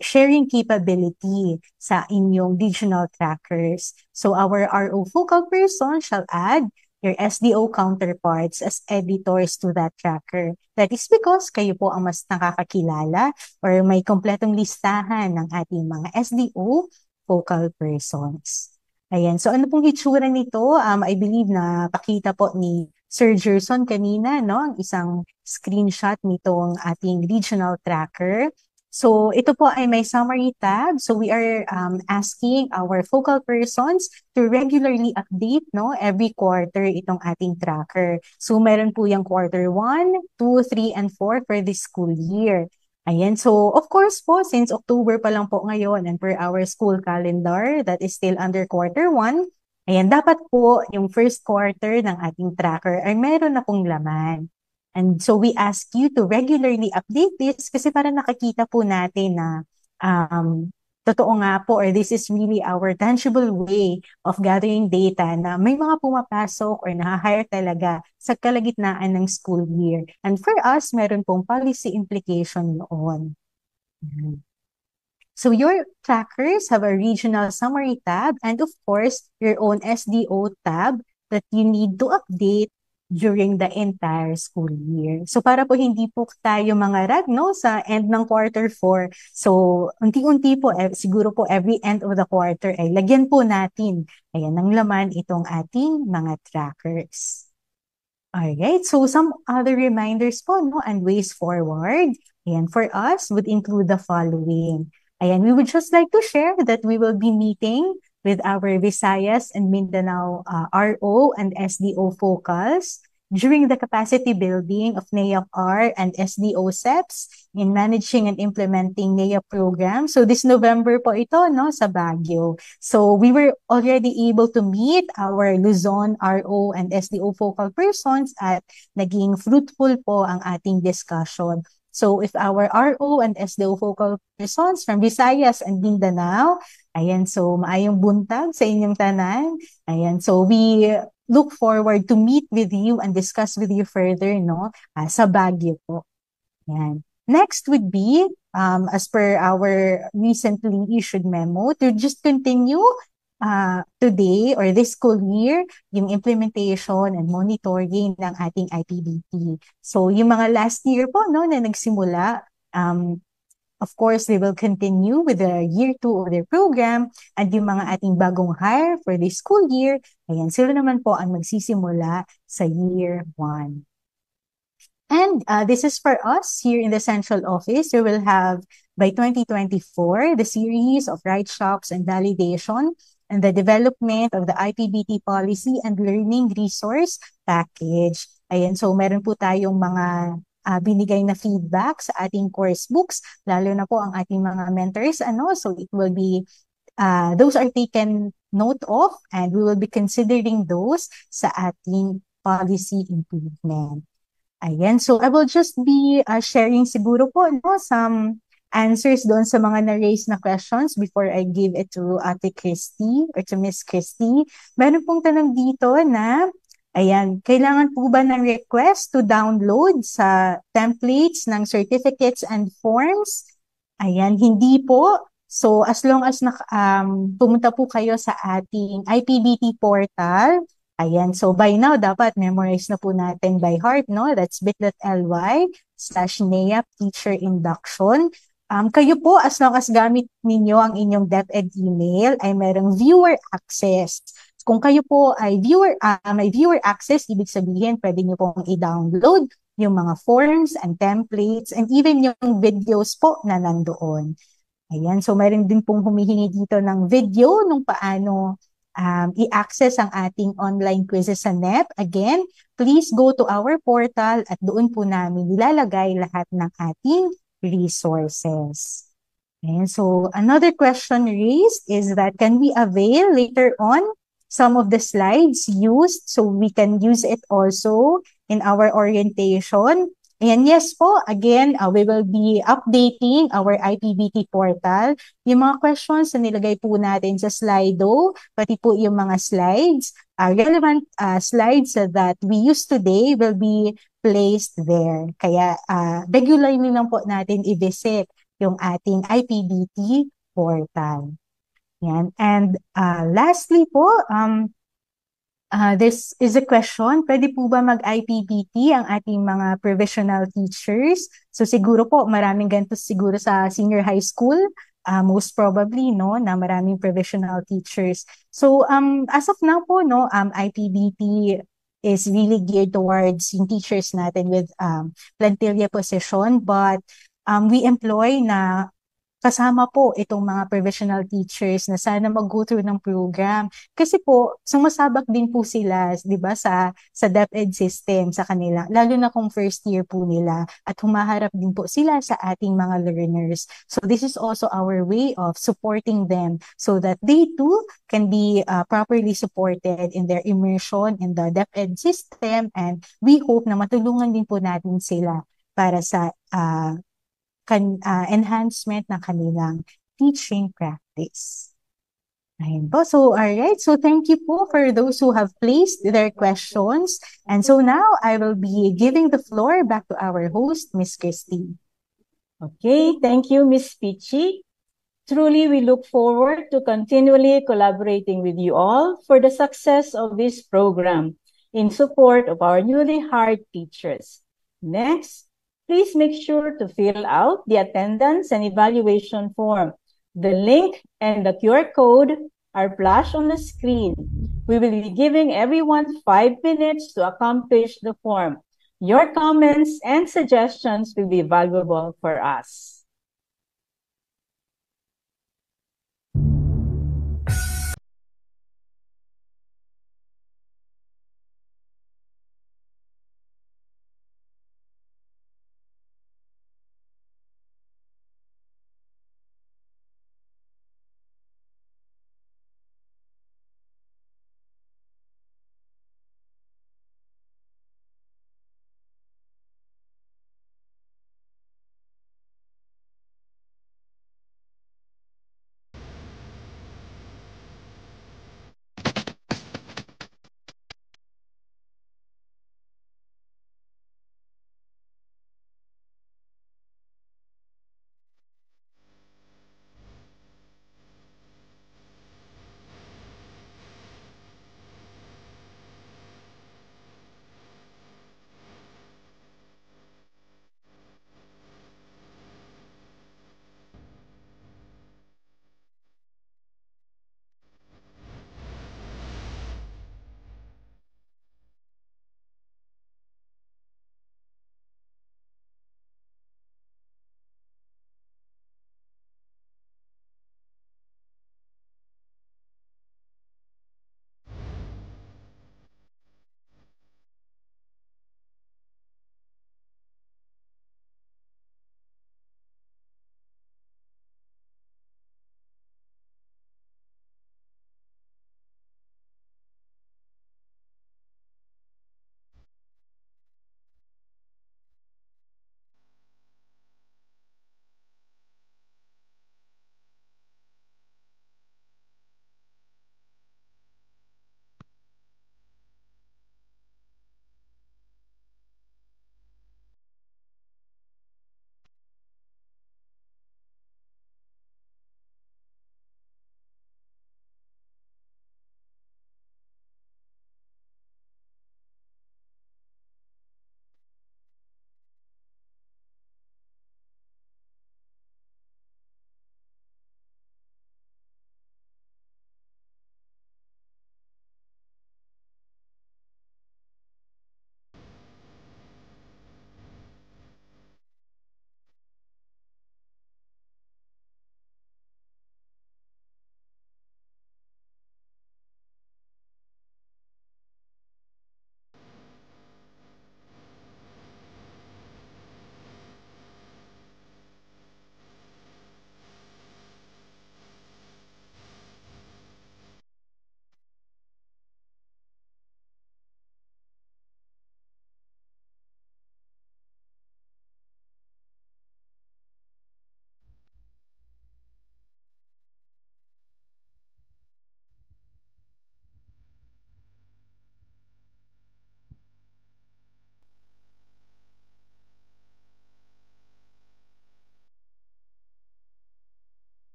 sharing capability sa inyong regional trackers. So our RO focal person shall add your SDO counterparts as editors to that tracker. That is because kayo po ang mas nakakakilala or may kompletong listahan ng ating mga SDO focal persons. Ayan. So ano pong hitsura nito? I believe na pakita po ni Sir Gerson kanina, ang isang screenshot nitong ating regional tracker. So ito po ay may summary tab. So we are asking our focal persons to regularly update every quarter itong ating tracker. So meron po yung quarter 1, 2, 3, and 4 for this school year. Ayan. So of course po, since October pa lang po ngayon and per our school calendar that is still under quarter 1, ayan, dapat po yung first quarter ng ating tracker ay meron na pong laman. And so we ask you to regularly update this kasi para nakikita po natin na totoo nga po, or this is really our tangible way of gathering data na may mga pumapasok or na-hire talaga sa kalagitnaan ng school year. And for us, meron pong policy implication noon. So your trackers have a regional summary tab and of course, your own SDO tab that you need to update during the entire school year. So para po hindi po tayo mangarag sa end ng quarter 4. So unti-unti po, siguro po every end of the quarter ay lagyan po natin ng laman itong ating mga trackers. Alright, so some other reminders po and ways forward. Ayan, for us would include the following. Ayan, we would just like to share that we will be meeting with our Visayas and Mindanao RO and SDO focals during the capacity building of NAIAP-R and SDO-CEPs in managing and implementing NAIAP program. So this November po ito, no, sa Baguio. So we were already able to meet our Luzon RO and SDO focal persons at naging fruitful po ang ating discussion. So if our RO and SDO focal persons from Visayas and Mindanao, ayan, so maayong buntag sa inyong tanan. Ayan, so we look forward to meet with you and discuss with you further, no, sa Baguio po. Ayan. Next would be, as per our recently issued memo, to just continue today or this school year, yung implementation and monitoring ng ating IPBT. So yung mga last year po, no, na nagsimula, of course, they will continue with the year 2 of their program, and yung mga ating bagong hire for this school year, ayan, sila naman po ang magsisimula sa year 1. And this is for us here in the central office. We will have by 2024 the series of right shocks and validation and the development of the IPBT policy and learning resource package. Ayan, so meron po tayong mga binigay na feedback sa ating course books, lalo na po ang ating mga mentors, so it will be, those are taken note of, and we will be considering those sa ating policy improvement. Ayan, so I will just be sharing siguro po, some answers doon sa mga na-raise na questions before I give it to Ate Christy or to Miss Christy. Meron pong tanong dito na, ayan, kailangan po ba ng request to download sa templates ng certificates and forms? Ayan, hindi po. So as long as pumunta po kayo sa ating IPBT portal, ayan, so by now dapat memorize na po natin by heart, no? That's bit.ly/NAIAP teacher induction. Kayo po, as long as gamit ninyo ang inyong DepEd email, ay merong viewer access. Kung kayo po ay may viewer access, ibig sabihin, pwede nyo pong i-download yung mga forms and templates and even yung videos po na nandoon. Ayan, so mayroon din pong humihingi dito ng video nung paano i-access ang ating online quizzes sa NEP. Again, please go to our portal at doon po namin nilalagay lahat ng ating resources. And so another question raised is that can we avail later on some of the slides used so we can use it also in our orientation? And yes po, again, we will be updating our IPBT portal. Yung mga questions na nilagay po natin sa Slido, pati po yung mga slides, relevant slides that we use today will be placed there. Kaya regularly lang po natin i-visit yung ating IPBT portal. Yan. And lastly po, this is a question, pwede po ba mag-IPBT ang ating mga provisional teachers? So siguro po, maraming ganito siguro sa senior high school, most probably, no, na maraming provisional teachers. So as of now po, no, IPBT is really geared towards yung teachers natin with plantilla position, but we employ na kasama po itong mga provisional teachers na sana mag-go through ng program. Kasi po, sumasabak din po sila, di ba, sa DepEd system sa kanila, lalo na kung first year po nila, at humaharap din po sila sa ating mga learners. So this is also our way of supporting them so that they too can be properly supported in their immersion in the DepEd system, and we hope na matulungan din po natin sila para sa enhancement ng kanilang teaching practice. Ayun po. So, alright. So, thank you po for those who have placed their questions. And so now, I will be giving the floor back to our host, Miss Christy. Okay, thank you, Miss Pichi. Truly, we look forward to continually collaborating with you all for the success of this program in support of our newly hired teachers. Next, please make sure to fill out the attendance and evaluation form. The link and the QR code are flashed on the screen. We will be giving everyone 5 minutes to accomplish the form. Your comments and suggestions will be valuable for us.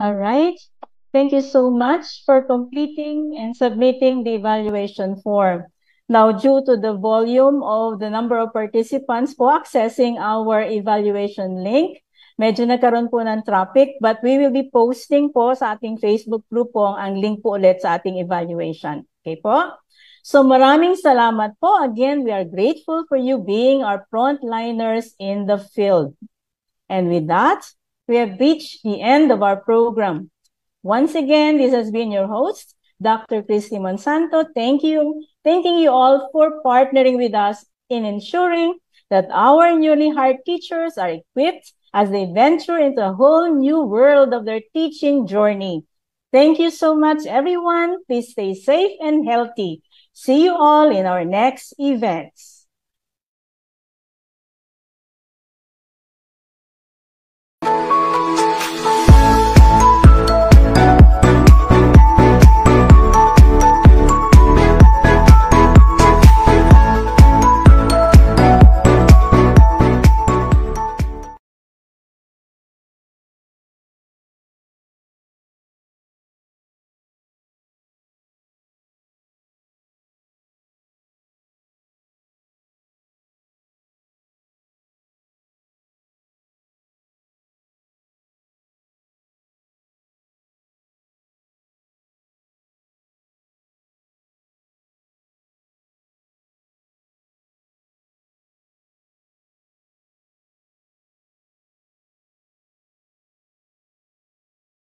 All right. Thank you so much for completing and submitting the evaluation form. Now, due to the volume of the number of participants po accessing our evaluation link, medyo nagkaroon po ng traffic, but we will be posting po sa ating Facebook group po ang link po ulit sa ating evaluation. Okay po? So maraming salamat po. Again, we are grateful for you being our frontliners in the field. And with that, we have reached the end of our program. Once again, this has been your host, Dr. Christy Monsanto. Thanking you all for partnering with us in ensuring that our newly hired teachers are equipped as they venture into a whole new world of their teaching journey. Thank you so much, everyone. Please stay safe and healthy. See you all in our next events.